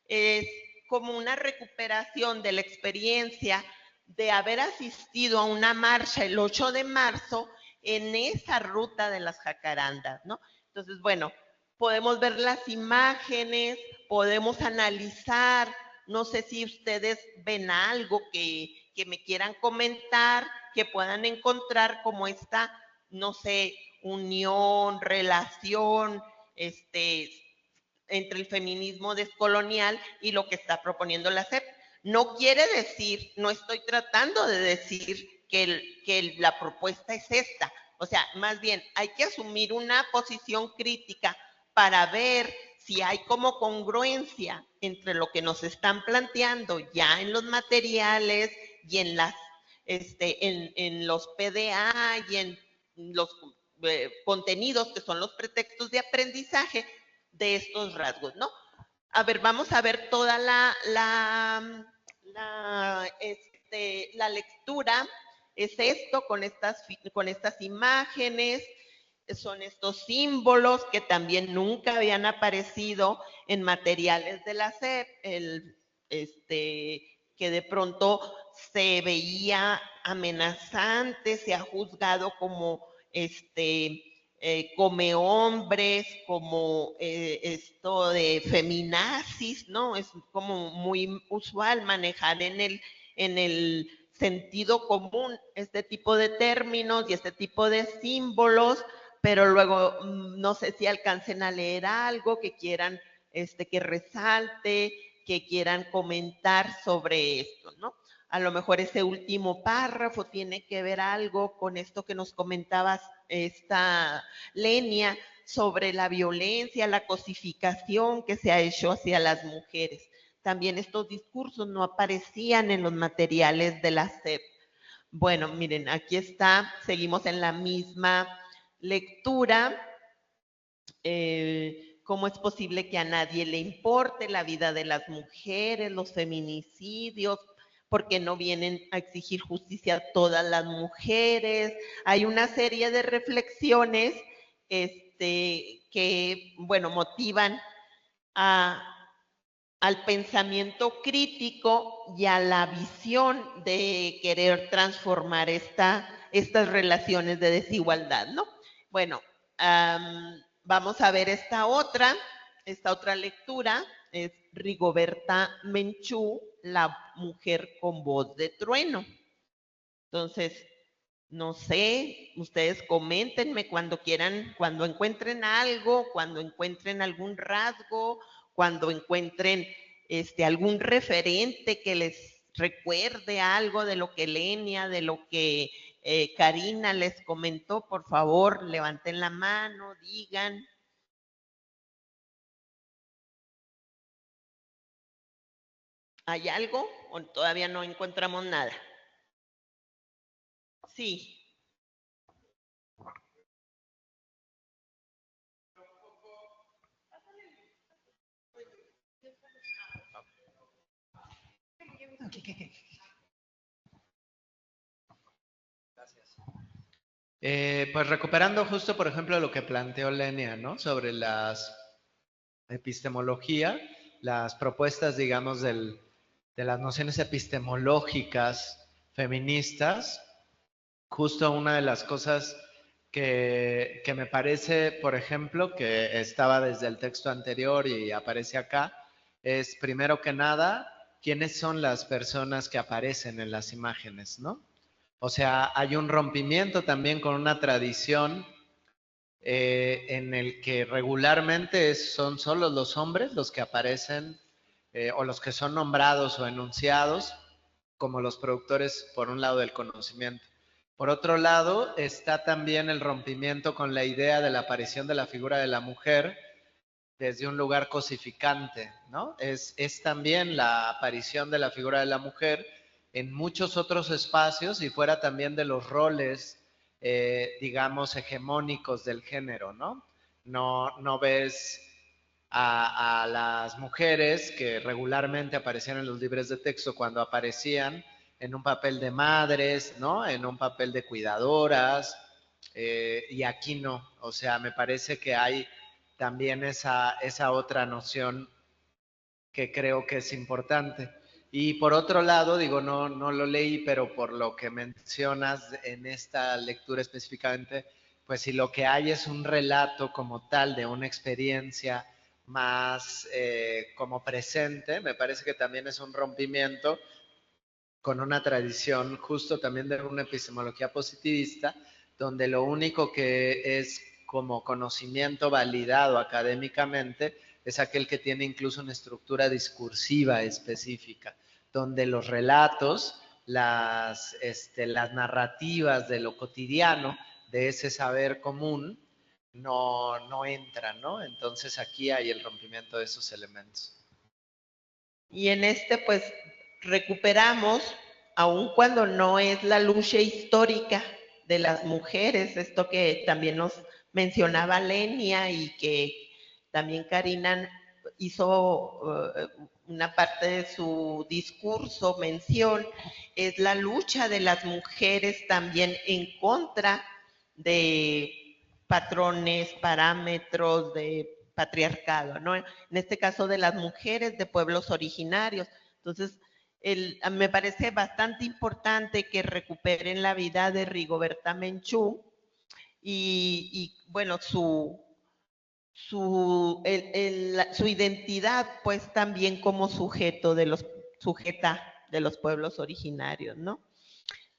es como una recuperación de la experiencia de haber asistido a una marcha el 8 de marzo en esa ruta de las jacarandas, ¿no? Entonces, bueno, podemos ver las imágenes, podemos analizar, no sé si ustedes ven algo que me quieran comentar, que puedan encontrar como esta, no sé, unión, relación, entre el feminismo descolonial y lo que está proponiendo la SEP. No quiere decir, no estoy tratando de decir que la propuesta es esta. O sea, más bien hay que asumir una posición crítica para ver si hay como congruencia entre lo que nos están planteando ya en los materiales y en las en los PDA y en los contenidos que son los pretextos de aprendizaje de estos rasgos, ¿no? A ver, vamos a ver toda la lectura. Es esto con estas imágenes, son estos símbolos que también nunca habían aparecido en materiales de la SEP, que de pronto se veía amenazante, se ha juzgado como come hombres, como esto de feminazis, ¿no? Es como muy usual manejar en el sentido común este tipo de términos y este tipo de símbolos, pero luego no sé si alcancen a leer algo que quieran que resalte, que quieran comentar sobre esto, ¿no? A lo mejor ese último párrafo tiene que ver algo con esto que nos comentabas, esta Lenia, sobre la violencia, la cosificación que se ha hecho hacia las mujeres. También estos discursos no aparecían en los materiales de la SEP. Bueno, miren, aquí está, seguimos en la misma lectura. ¿Cómo es posible que a nadie le importe la vida de las mujeres, los feminicidios? Porque no vienen a exigir justicia a todas las mujeres. Hay una serie de reflexiones que, bueno, motivan al pensamiento crítico y a la visión de querer transformar estas relaciones de desigualdad, ¿no? Bueno, vamos a ver esta otra lectura, es Rigoberta Menchú, La mujer con voz de trueno. Entonces, no sé, ustedes coméntenme cuando quieran, cuando encuentren algo, cuando encuentren algún rasgo, cuando encuentren algún referente que les recuerde algo de lo que Lenia, de lo que Karina les comentó, por favor, levanten la mano, digan. ¿Hay algo o todavía no encontramos nada? Sí. Gracias. Pues recuperando justo, por ejemplo, lo que planteó Lenia, ¿no? Sobre las epistemología, las propuestas, digamos, de las nociones epistemológicas feministas. Justo una de las cosas que me parece, por ejemplo, que estaba desde el texto anterior y aparece acá, es primero que nada, ¿quiénes son las personas que aparecen en las imágenes, no? O sea, hay un rompimiento también con una tradición en el que regularmente son solo los hombres los que aparecen o los que son nombrados o enunciados como los productores, por un lado, del conocimiento. Por otro lado, está también el rompimiento con la idea de la aparición de la figura de la mujer desde un lugar cosificante, ¿no? Es también la aparición de la figura de la mujer en muchos otros espacios y fuera también de los roles, digamos, hegemónicos del género, ¿no? No ves a las mujeres que regularmente aparecían en los libros de texto cuando aparecían en un papel de madres, ¿no? En un papel de cuidadoras, y aquí no. O sea, me parece que hay también esa otra noción que creo que es importante. Y por otro lado, digo, no lo leí, pero por lo que mencionas en esta lectura específicamente, pues si lo que hay es un relato como tal de una experiencia más como presente, me parece que también es un rompimiento con una tradición justo también de una epistemología positivista, donde lo único que es como conocimiento validado académicamente es aquel que tiene incluso una estructura discursiva específica, donde los relatos, las narrativas de lo cotidiano, de ese saber común, no entran, ¿no? Entonces aquí hay el rompimiento de esos elementos. Y en pues recuperamos, aun cuando no es la lucha histórica de las mujeres, esto que también nos mencionaba Lenia y que también Karina hizo una parte de su discurso, mención, es la lucha de las mujeres también en contra de patrones, parámetros de patriarcado, ¿no? En este caso de las mujeres de pueblos originarios. Entonces, me parece bastante importante que recuperen la vida de Rigoberta Menchú y bueno, su identidad, pues también como sujeta de los pueblos originarios, ¿no?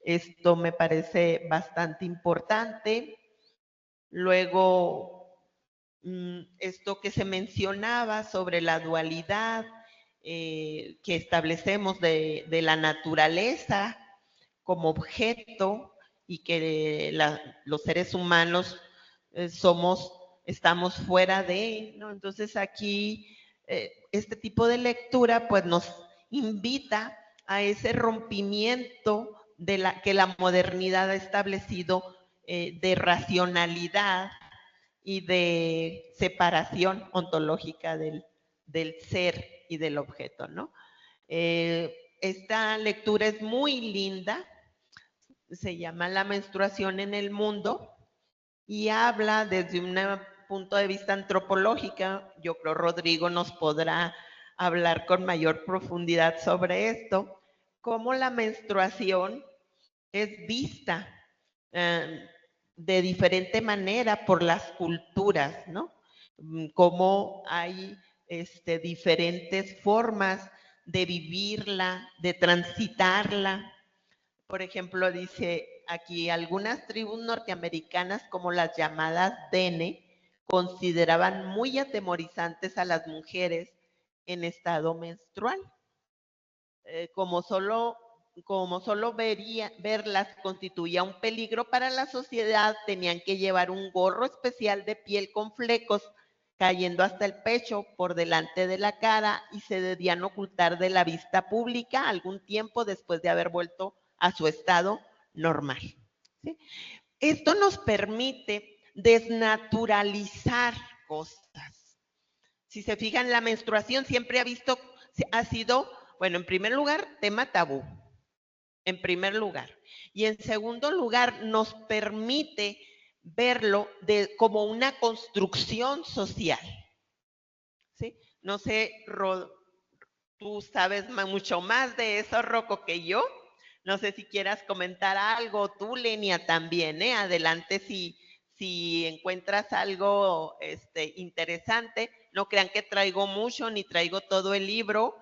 Esto me parece bastante importante. Luego, esto que se mencionaba sobre la dualidad que establecemos de la naturaleza como objeto y que los seres humanos estamos fuera de, ¿no? Entonces aquí este tipo de lectura pues nos invita a ese rompimiento que la modernidad ha establecido de racionalidad y de separación ontológica del ser y del objeto, ¿no? Esta lectura es muy linda, se llama La menstruación en el mundo y habla desde un punto de vista antropológica. Yo creo Rodrigo nos podrá hablar con mayor profundidad sobre esto, cómo la menstruación es vista de diferente manera por las culturas, ¿no? Cómo hay diferentes formas de vivirla, de transitarla. Por ejemplo, dice aquí, algunas tribus norteamericanas, como las llamadas Dene, consideraban muy atemorizantes a las mujeres en estado menstrual. Como solo verlas constituía un peligro para la sociedad, tenían que llevar un gorro especial de piel con flecos cayendo hasta el pecho por delante de la cara y se debían ocultar de la vista pública algún tiempo después de haber vuelto a su estado normal. ¿Sí? Esto nos permite desnaturalizar cosas. Si se fijan, la menstruación siempre ha sido, bueno, en primer lugar, tema tabú, en primer lugar. Y en segundo lugar, nos permite verlo como una construcción social. ¿Sí? No sé, tú sabes mucho más de eso, Rocco, que yo. No sé si quieras comentar algo, tú, Lenia, también, ¿eh? Adelante si encuentras algo interesante. No crean que traigo mucho, ni traigo todo el libro.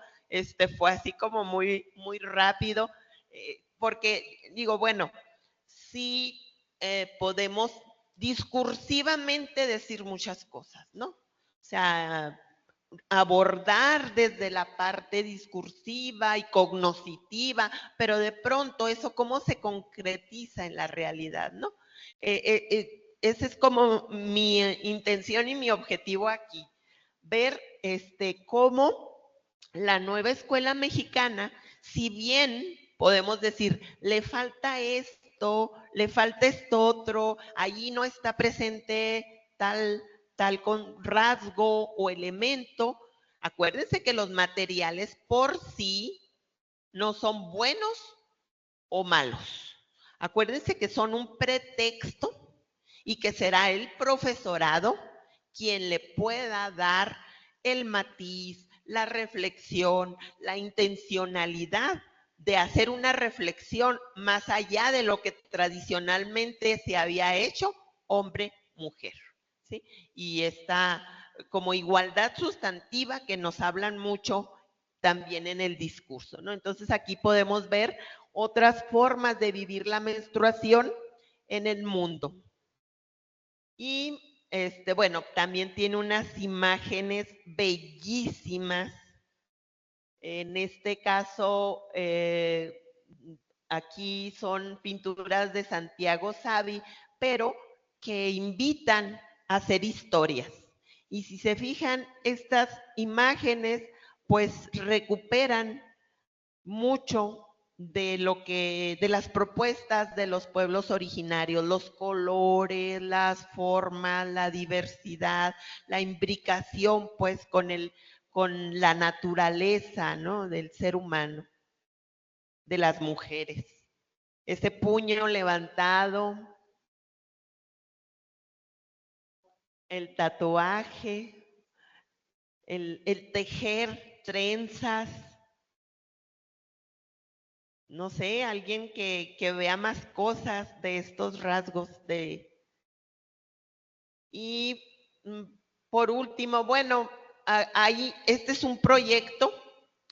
Fue así como muy, muy rápido, porque digo, bueno, sí podemos discursivamente decir muchas cosas, ¿no? O sea, abordar desde la parte discursiva y cognoscitiva, pero de pronto eso cómo se concretiza en la realidad, ¿no? Esa es como mi intención y mi objetivo aquí, ver cómo la nueva escuela mexicana, si bien podemos decir, le falta esto, le falta esto otro, allí no está presente tal con rasgo o elemento. Acuérdense que los materiales por sí no son buenos o malos. Acuérdense que son un pretexto y que será el profesorado quien le pueda dar el matiz, la reflexión, la intencionalidad de hacer una reflexión más allá de lo que tradicionalmente se había hecho hombre-mujer. ¿Sí? Y esta como igualdad sustantiva que nos hablan mucho también en el discurso, ¿no? Entonces aquí podemos ver otras formas de vivir la menstruación en el mundo. Y bueno, también tiene unas imágenes bellísimas. En este caso, aquí son pinturas de Santiago Savi, pero que invitan a hacer historias. Y si se fijan, estas imágenes pues recuperan mucho de las propuestas de los pueblos originarios, los colores, las formas, la diversidad, la imbricación pues con la naturaleza, ¿no? Del ser humano, de las mujeres. Ese puño levantado, el tatuaje, el tejer trenzas. No sé, alguien que vea más cosas de estos rasgos Y por último, bueno, este es un proyecto,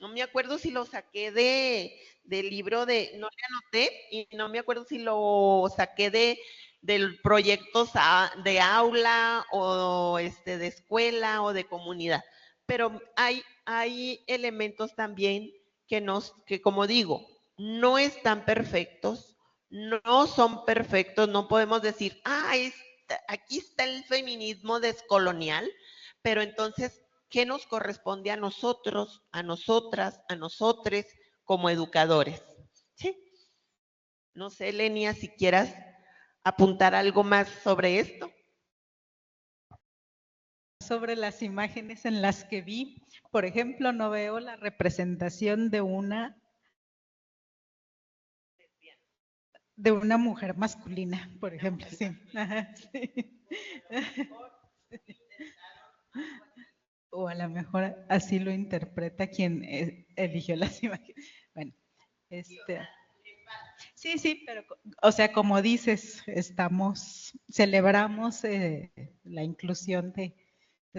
no me acuerdo si lo saqué del libro no le anoté, y no me acuerdo si lo saqué del proyecto de aula o de escuela o de comunidad, pero hay elementos también que como digo, no están perfectos, no son perfectos, no podemos decir, aquí está el feminismo descolonial, pero entonces, ¿qué nos corresponde a nosotros, a nosotras, a nosotres como educadores? ¿Sí? No sé, Lenia, si quieras apuntar algo más sobre esto. Sobre las imágenes en las que vi, por ejemplo, no veo la representación de una mujer masculina, por ejemplo, sí. Ajá, sí. O a lo mejor así lo interpreta quien eligió las imágenes. Bueno, sí, pero, o sea, como dices, celebramos la inclusión de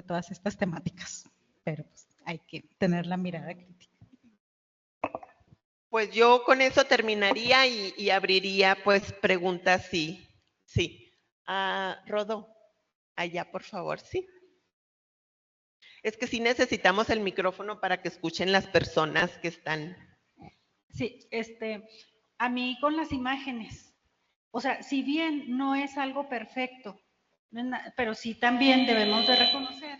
todas estas temáticas, pero pues, hay que tener la mirada crítica. Pues yo con eso terminaría y abriría pues preguntas, sí. Rodo, allá por favor, sí. Es que sí necesitamos el micrófono para que escuchen las personas que están. Sí, a mí con las imágenes, o sea, si bien no es algo perfecto, pero sí también debemos de reconocer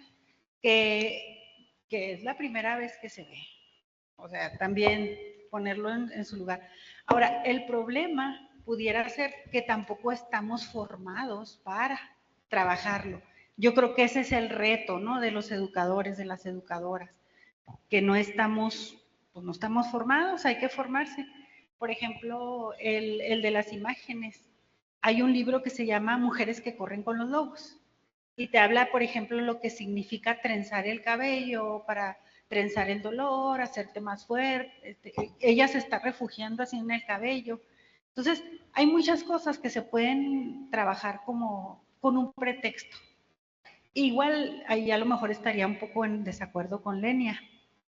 que es la primera vez que se ve. O sea, también ponerlo en su lugar. Ahora, el problema pudiera ser que tampoco estamos formados para trabajarlo. Yo creo que ese es el reto, ¿no? De los educadores, de las educadoras, que no estamos formados, hay que formarse. Por ejemplo, el de las imágenes. Hay un libro que se llama Mujeres que corren con los lobos y te habla, por ejemplo, lo que significa trenzar el cabello para trenzar el dolor, hacerte más fuerte. Ella se está refugiando así en el cabello. Entonces, hay muchas cosas que se pueden trabajar como con un pretexto. Igual ahí a lo mejor estaría un poco en desacuerdo con Lenia,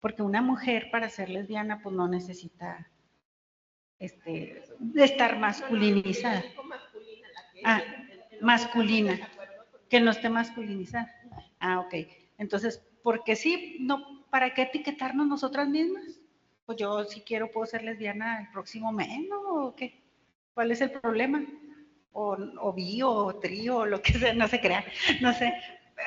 porque una mujer para ser lesbiana pues no necesita estar masculinizada. Masculina, que no esté masculinizada. Ok. Entonces, porque sí, no, ¿para qué etiquetarnos nosotras mismas? Pues yo si quiero puedo ser lesbiana el próximo mes, ¿no? ¿O qué? ¿Cuál es el problema? O bi, o trío, o lo que sea, no se crea, no sé.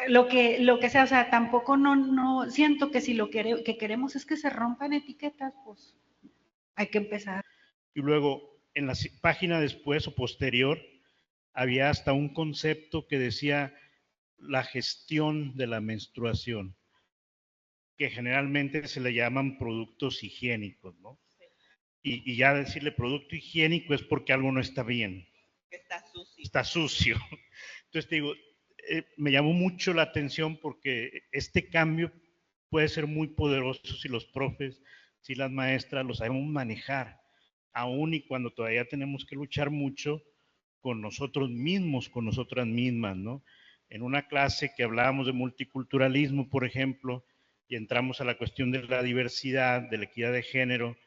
Lo que sea, o sea, tampoco no siento que si lo que queremos es que se rompan etiquetas, pues hay que empezar. Y luego, en la página después o posterior, había hasta un concepto que decía la gestión de la menstruación, que generalmente se le llaman productos higiénicos, ¿no? Y ya decirle producto higiénico es porque algo no está bien. Está sucio. Está sucio. Entonces te digo, me llamó mucho la atención porque este cambio puede ser muy poderoso si los profes, si las maestras lo sabemos manejar, aún y cuando todavía tenemos que luchar mucho con nosotros mismos, con nosotras mismas, ¿no? En una clase que hablábamos de multiculturalismo, por ejemplo, y entramos a la cuestión de la diversidad, de la equidad de género,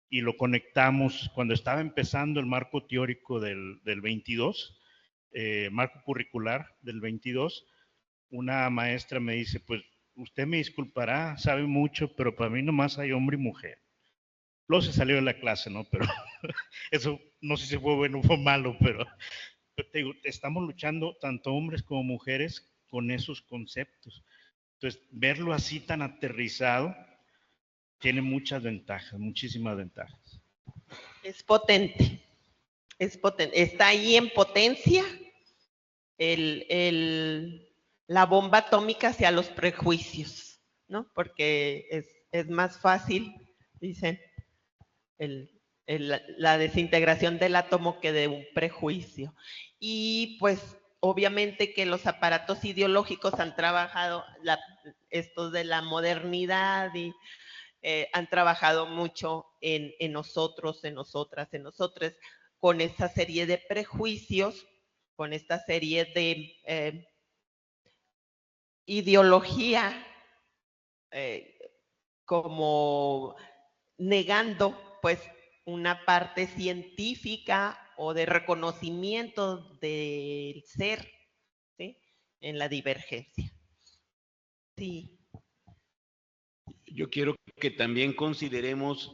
y lo conectamos cuando estaba empezando el marco teórico del 22, marco curricular del 22, una maestra me dice, pues usted me disculpará, sabe mucho, pero para mí nomás hay hombre y mujer. Luego se salió de la clase, ¿no? Pero eso no sé si fue bueno o fue malo, pero te digo, estamos luchando tanto hombres como mujeres con esos conceptos. Entonces, verlo así tan aterrizado tiene muchas ventajas, muchísimas ventajas. Es potente, está ahí en potencia la bomba atómica hacia los prejuicios, ¿no? Porque es más fácil, dicen, la desintegración del átomo que de un prejuicio. Y pues obviamente que los aparatos ideológicos han trabajado, estos de la modernidad y han trabajado mucho en nosotros, en nosotras, en nosotres, con esta serie de prejuicios, con esta serie de ideología, como negando pues una parte científica o de reconocimiento del ser, ¿sí? En la divergencia. Sí. Yo quiero que también consideremos,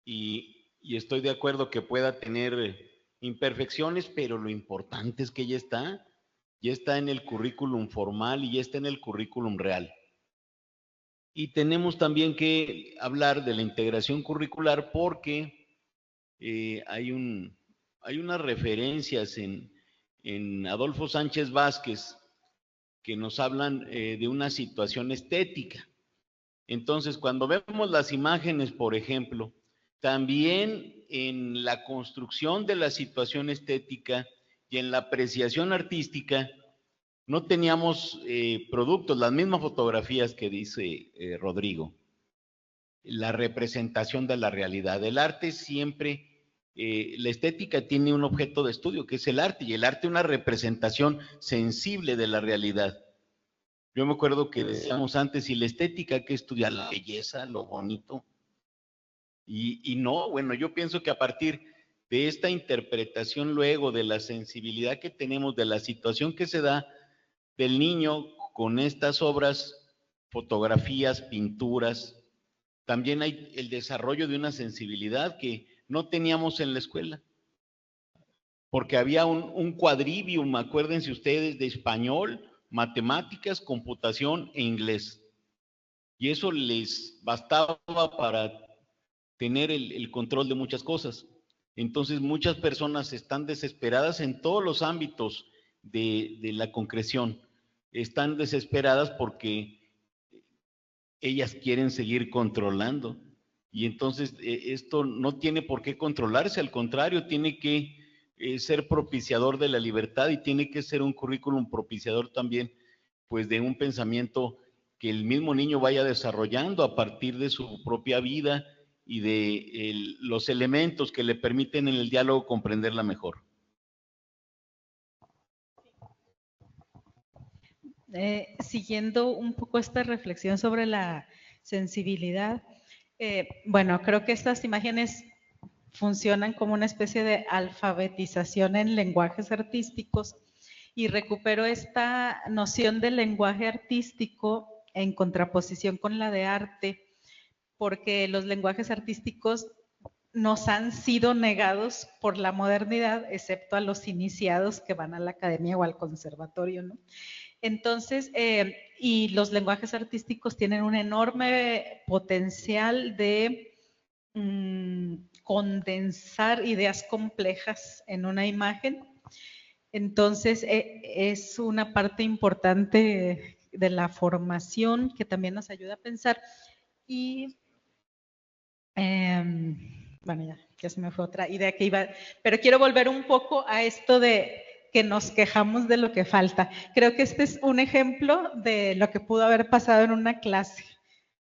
y estoy de acuerdo que pueda tener imperfecciones, pero lo importante es que ya está en el currículum formal y ya está en el currículum real. Y tenemos también que hablar de la integración curricular porque hay unas referencias en Adolfo Sánchez Vázquez que nos hablan de una situación estética. Entonces, cuando vemos las imágenes, por ejemplo, también en la construcción de la situación estética y en la apreciación artística, no teníamos productos, las mismas fotografías que dice Rodrigo. La representación de la realidad. El arte siempre, la estética tiene un objeto de estudio que es el arte, y el arte es una representación sensible de la realidad. Yo me acuerdo que decíamos antes, y la estética hay que estudiar la belleza, lo bonito. Y no, bueno, yo pienso que a partir de esta interpretación luego de la sensibilidad que tenemos, de la situación que se da del niño con estas obras, fotografías, pinturas, también hay el desarrollo de una sensibilidad que no teníamos en la escuela. Porque había un quadrivium, acuérdense ustedes, de español, matemáticas, computación e inglés. Y eso les bastaba para tener el control de muchas cosas. Entonces muchas personas están desesperadas en todos los ámbitos de la concreción. Están desesperadas porque ellas quieren seguir controlando. Y entonces esto no tiene por qué controlarse, al contrario, tiene que ser propiciador de la libertad y tiene que ser un currículum propiciador también, pues de un pensamiento que el mismo niño vaya desarrollando a partir de su propia vida y de los elementos que le permiten en el diálogo comprenderla mejor. Siguiendo un poco esta reflexión sobre la sensibilidad, bueno, creo que estas imágenes funcionan como una especie de alfabetización en lenguajes artísticos y recupero esta noción del lenguaje artístico en contraposición con la de arte, porque los lenguajes artísticos nos han sido negados por la modernidad, excepto a los iniciados que van a la academia o al conservatorio, ¿no? Entonces, y los lenguajes artísticos tienen un enorme potencial de condensar ideas complejas en una imagen. Entonces, es una parte importante de la formación que también nos ayuda a pensar. Y, bueno, ya se me fue otra idea que iba, pero quiero volver un poco a esto de que nos quejamos de lo que falta. Creo que este es un ejemplo de lo que pudo haber pasado en una clase,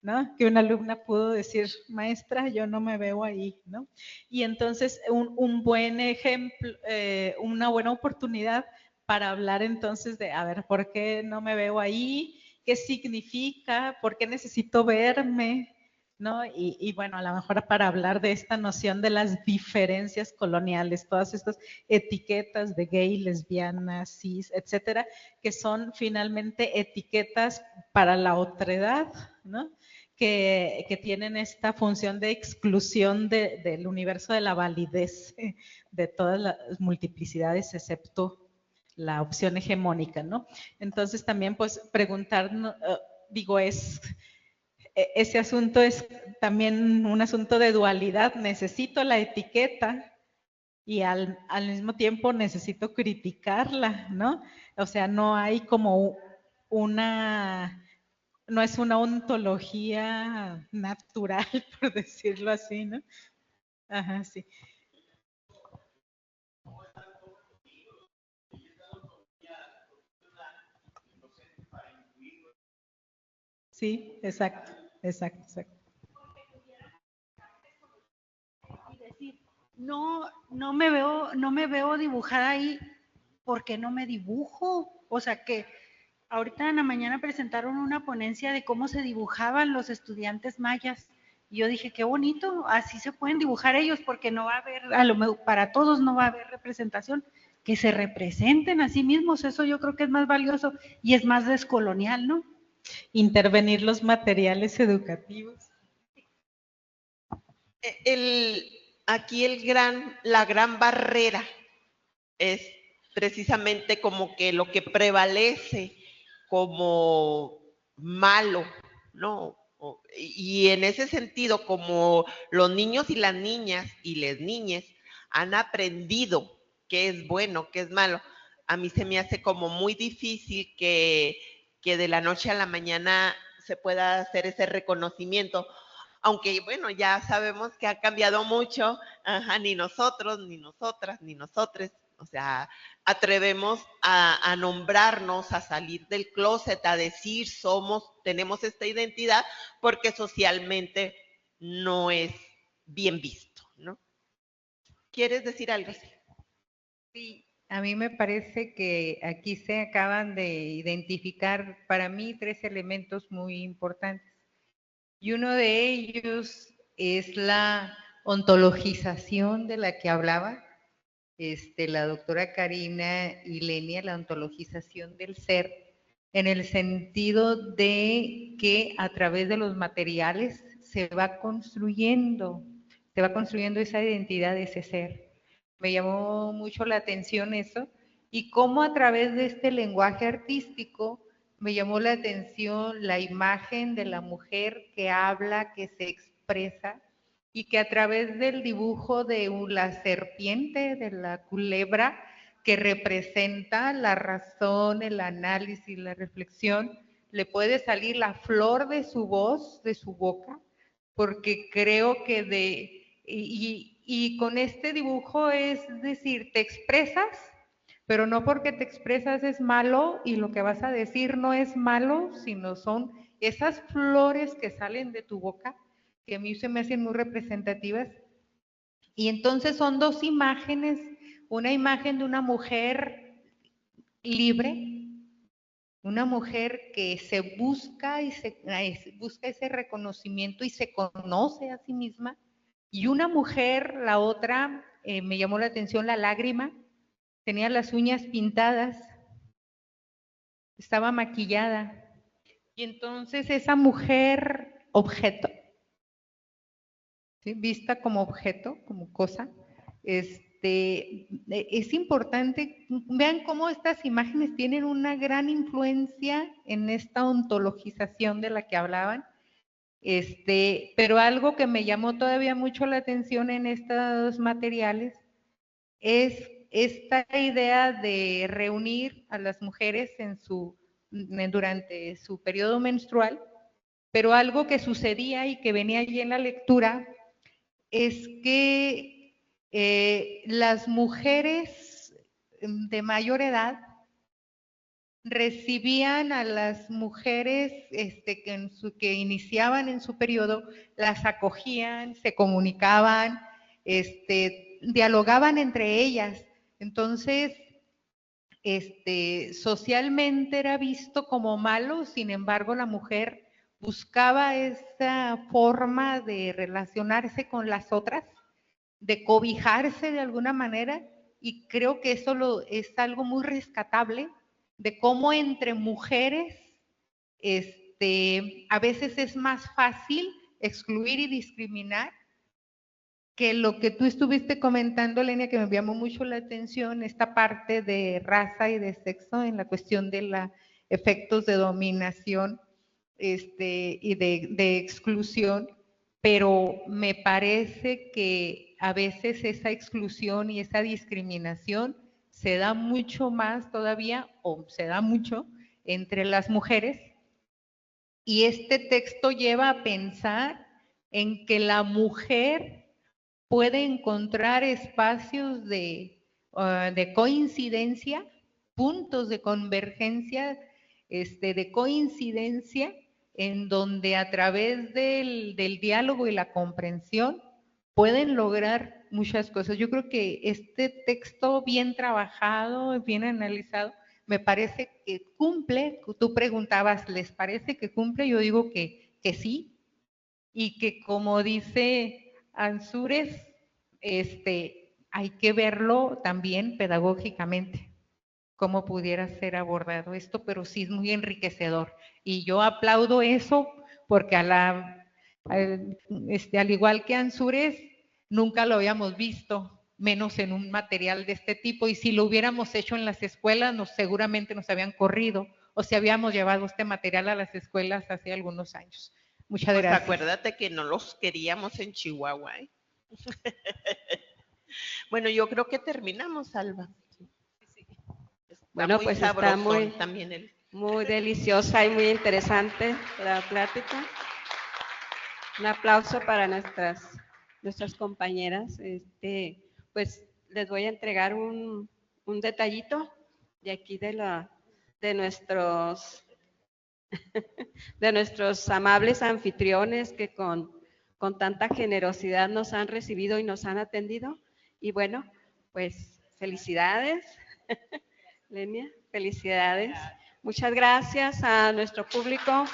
¿no? Que una alumna pudo decir, maestra, yo no me veo ahí, ¿no? Y entonces un buen ejemplo, una buena oportunidad para hablar entonces de, a ver, ¿por qué no me veo ahí? ¿Qué significa? ¿Por qué necesito verme? ¿no? Y bueno, a lo mejor para hablar de esta noción de las diferencias coloniales, todas estas etiquetas de gay, lesbiana, cis, etcétera, que son finalmente etiquetas para la otredad, ¿no? Que tienen esta función de exclusión del universo de la validez de todas las multiplicidades, excepto la opción hegemónica, ¿no? Entonces también pues preguntarnos, digo, ese asunto es también un asunto de dualidad. Necesito la etiqueta y al mismo tiempo necesito criticarla, ¿no? O sea, no hay como no es una ontología natural, por decirlo así, ¿no? Ajá, sí. Sí, exacto, exacto, exacto. No me veo dibujada ahí porque no me dibujo. O sea que ahorita en la mañana presentaron una ponencia de cómo se dibujaban los estudiantes mayas. Y yo dije, qué bonito, así se pueden dibujar ellos, porque no va a haber, para todos no va a haber representación, que se representen a sí mismos, eso yo creo que es más valioso y es más descolonial, ¿no? Intervenir los materiales educativos. Aquí la gran barrera es precisamente como que lo que prevalece como malo, ¿no? Y en ese sentido, como los niños y las niñas y las niñas han aprendido qué es bueno, qué es malo, a mí se me hace como muy difícil que de la noche a la mañana se pueda hacer ese reconocimiento. Aunque, bueno, ya sabemos que ha cambiado mucho, ni nosotros, ni nosotras, ni nosotres, o sea, atrevemos a nombrarnos, a salir del closet, a decir tenemos esta identidad, porque socialmente no es bien visto, ¿no? ¿Quieres decir algo? Sí, a mí me parece que aquí se acaban de identificar para mí 3 elementos muy importantes. Y uno de ellos es la ontologización de la que hablaba la doctora Karina y Lenia, la ontologización del ser, en el sentido de que a través de los materiales se va construyendo esa identidad de ese ser. Me llamó mucho la atención eso, y cómo a través de este lenguaje artístico me llamó la atención la imagen de la mujer que habla, que se expresa, y que a través del dibujo de la serpiente, de la culebra, que representa la razón, el análisis, la reflexión, le puede salir la flor de su voz, de su boca, porque creo que y con este dibujo es decir, te expresas, pero no porque te expresas es malo y lo que vas a decir no es malo, sino son esas flores que salen de tu boca, que a mí se me hacen muy representativas. Y entonces son 2 imágenes, una imagen de una mujer libre, una mujer que se busca y busca ese reconocimiento y se conoce a sí misma, y una mujer, la otra, me llamó la atención la lágrima, tenía las uñas pintadas, estaba maquillada, y entonces esa mujer objeto, ¿sí? Vista como objeto, como cosa, es importante, vean cómo estas imágenes tienen una gran influencia en esta ontologización de la que hablaban, pero algo que me llamó todavía mucho la atención en estos materiales es esta idea de reunir a las mujeres durante su periodo menstrual, pero algo que sucedía y que venía allí en la lectura es que las mujeres de mayor edad recibían a las mujeres que iniciaban en su periodo, las acogían, se comunicaban, dialogaban entre ellas. Entonces, socialmente era visto como malo, sin embargo, la mujer buscaba esa forma de relacionarse con las otras, de cobijarse de alguna manera, y creo que eso es algo muy rescatable, de cómo entre mujeres a veces es más fácil excluir y discriminar que lo que tú estuviste comentando, Lenia, que me llamó mucho la atención, esta parte de raza y de sexo en la cuestión de los efectos de dominación y de exclusión, pero me parece que a veces esa exclusión y esa discriminación se da mucho más todavía, o se da mucho entre las mujeres, y este texto lleva a pensar en que la mujer puede encontrar espacios de coincidencia, puntos de convergencia, de coincidencia, en donde a través del diálogo y la comprensión pueden lograr muchas cosas. Yo creo que este texto bien trabajado, bien analizado, me parece que cumple. Tú preguntabas, ¿les parece que cumple? Yo digo que sí, y que como dice Ansúrez, hay que verlo también pedagógicamente, cómo pudiera ser abordado esto, pero sí es muy enriquecedor. Y yo aplaudo eso porque al igual que Ansúrez, nunca lo habíamos visto, menos en un material de este tipo, y si lo hubiéramos hecho en las escuelas, seguramente nos habían corrido, o si habíamos llevado este material a las escuelas hace algunos años. Muchas Pues gracias. acuérdate que no los queríamos en Chihuahua, ¿eh? Bueno, yo creo que terminamos, Alba. Bueno, muy pues sabrosón está también muy deliciosa y muy interesante la plática. Un aplauso para nuestras compañeras. Pues les voy a entregar un detallito de aquí de nuestros amables anfitriones que con tanta generosidad nos han recibido y nos han atendido. Y bueno, pues felicidades, Lenia, felicidades. Muchas gracias a nuestro público.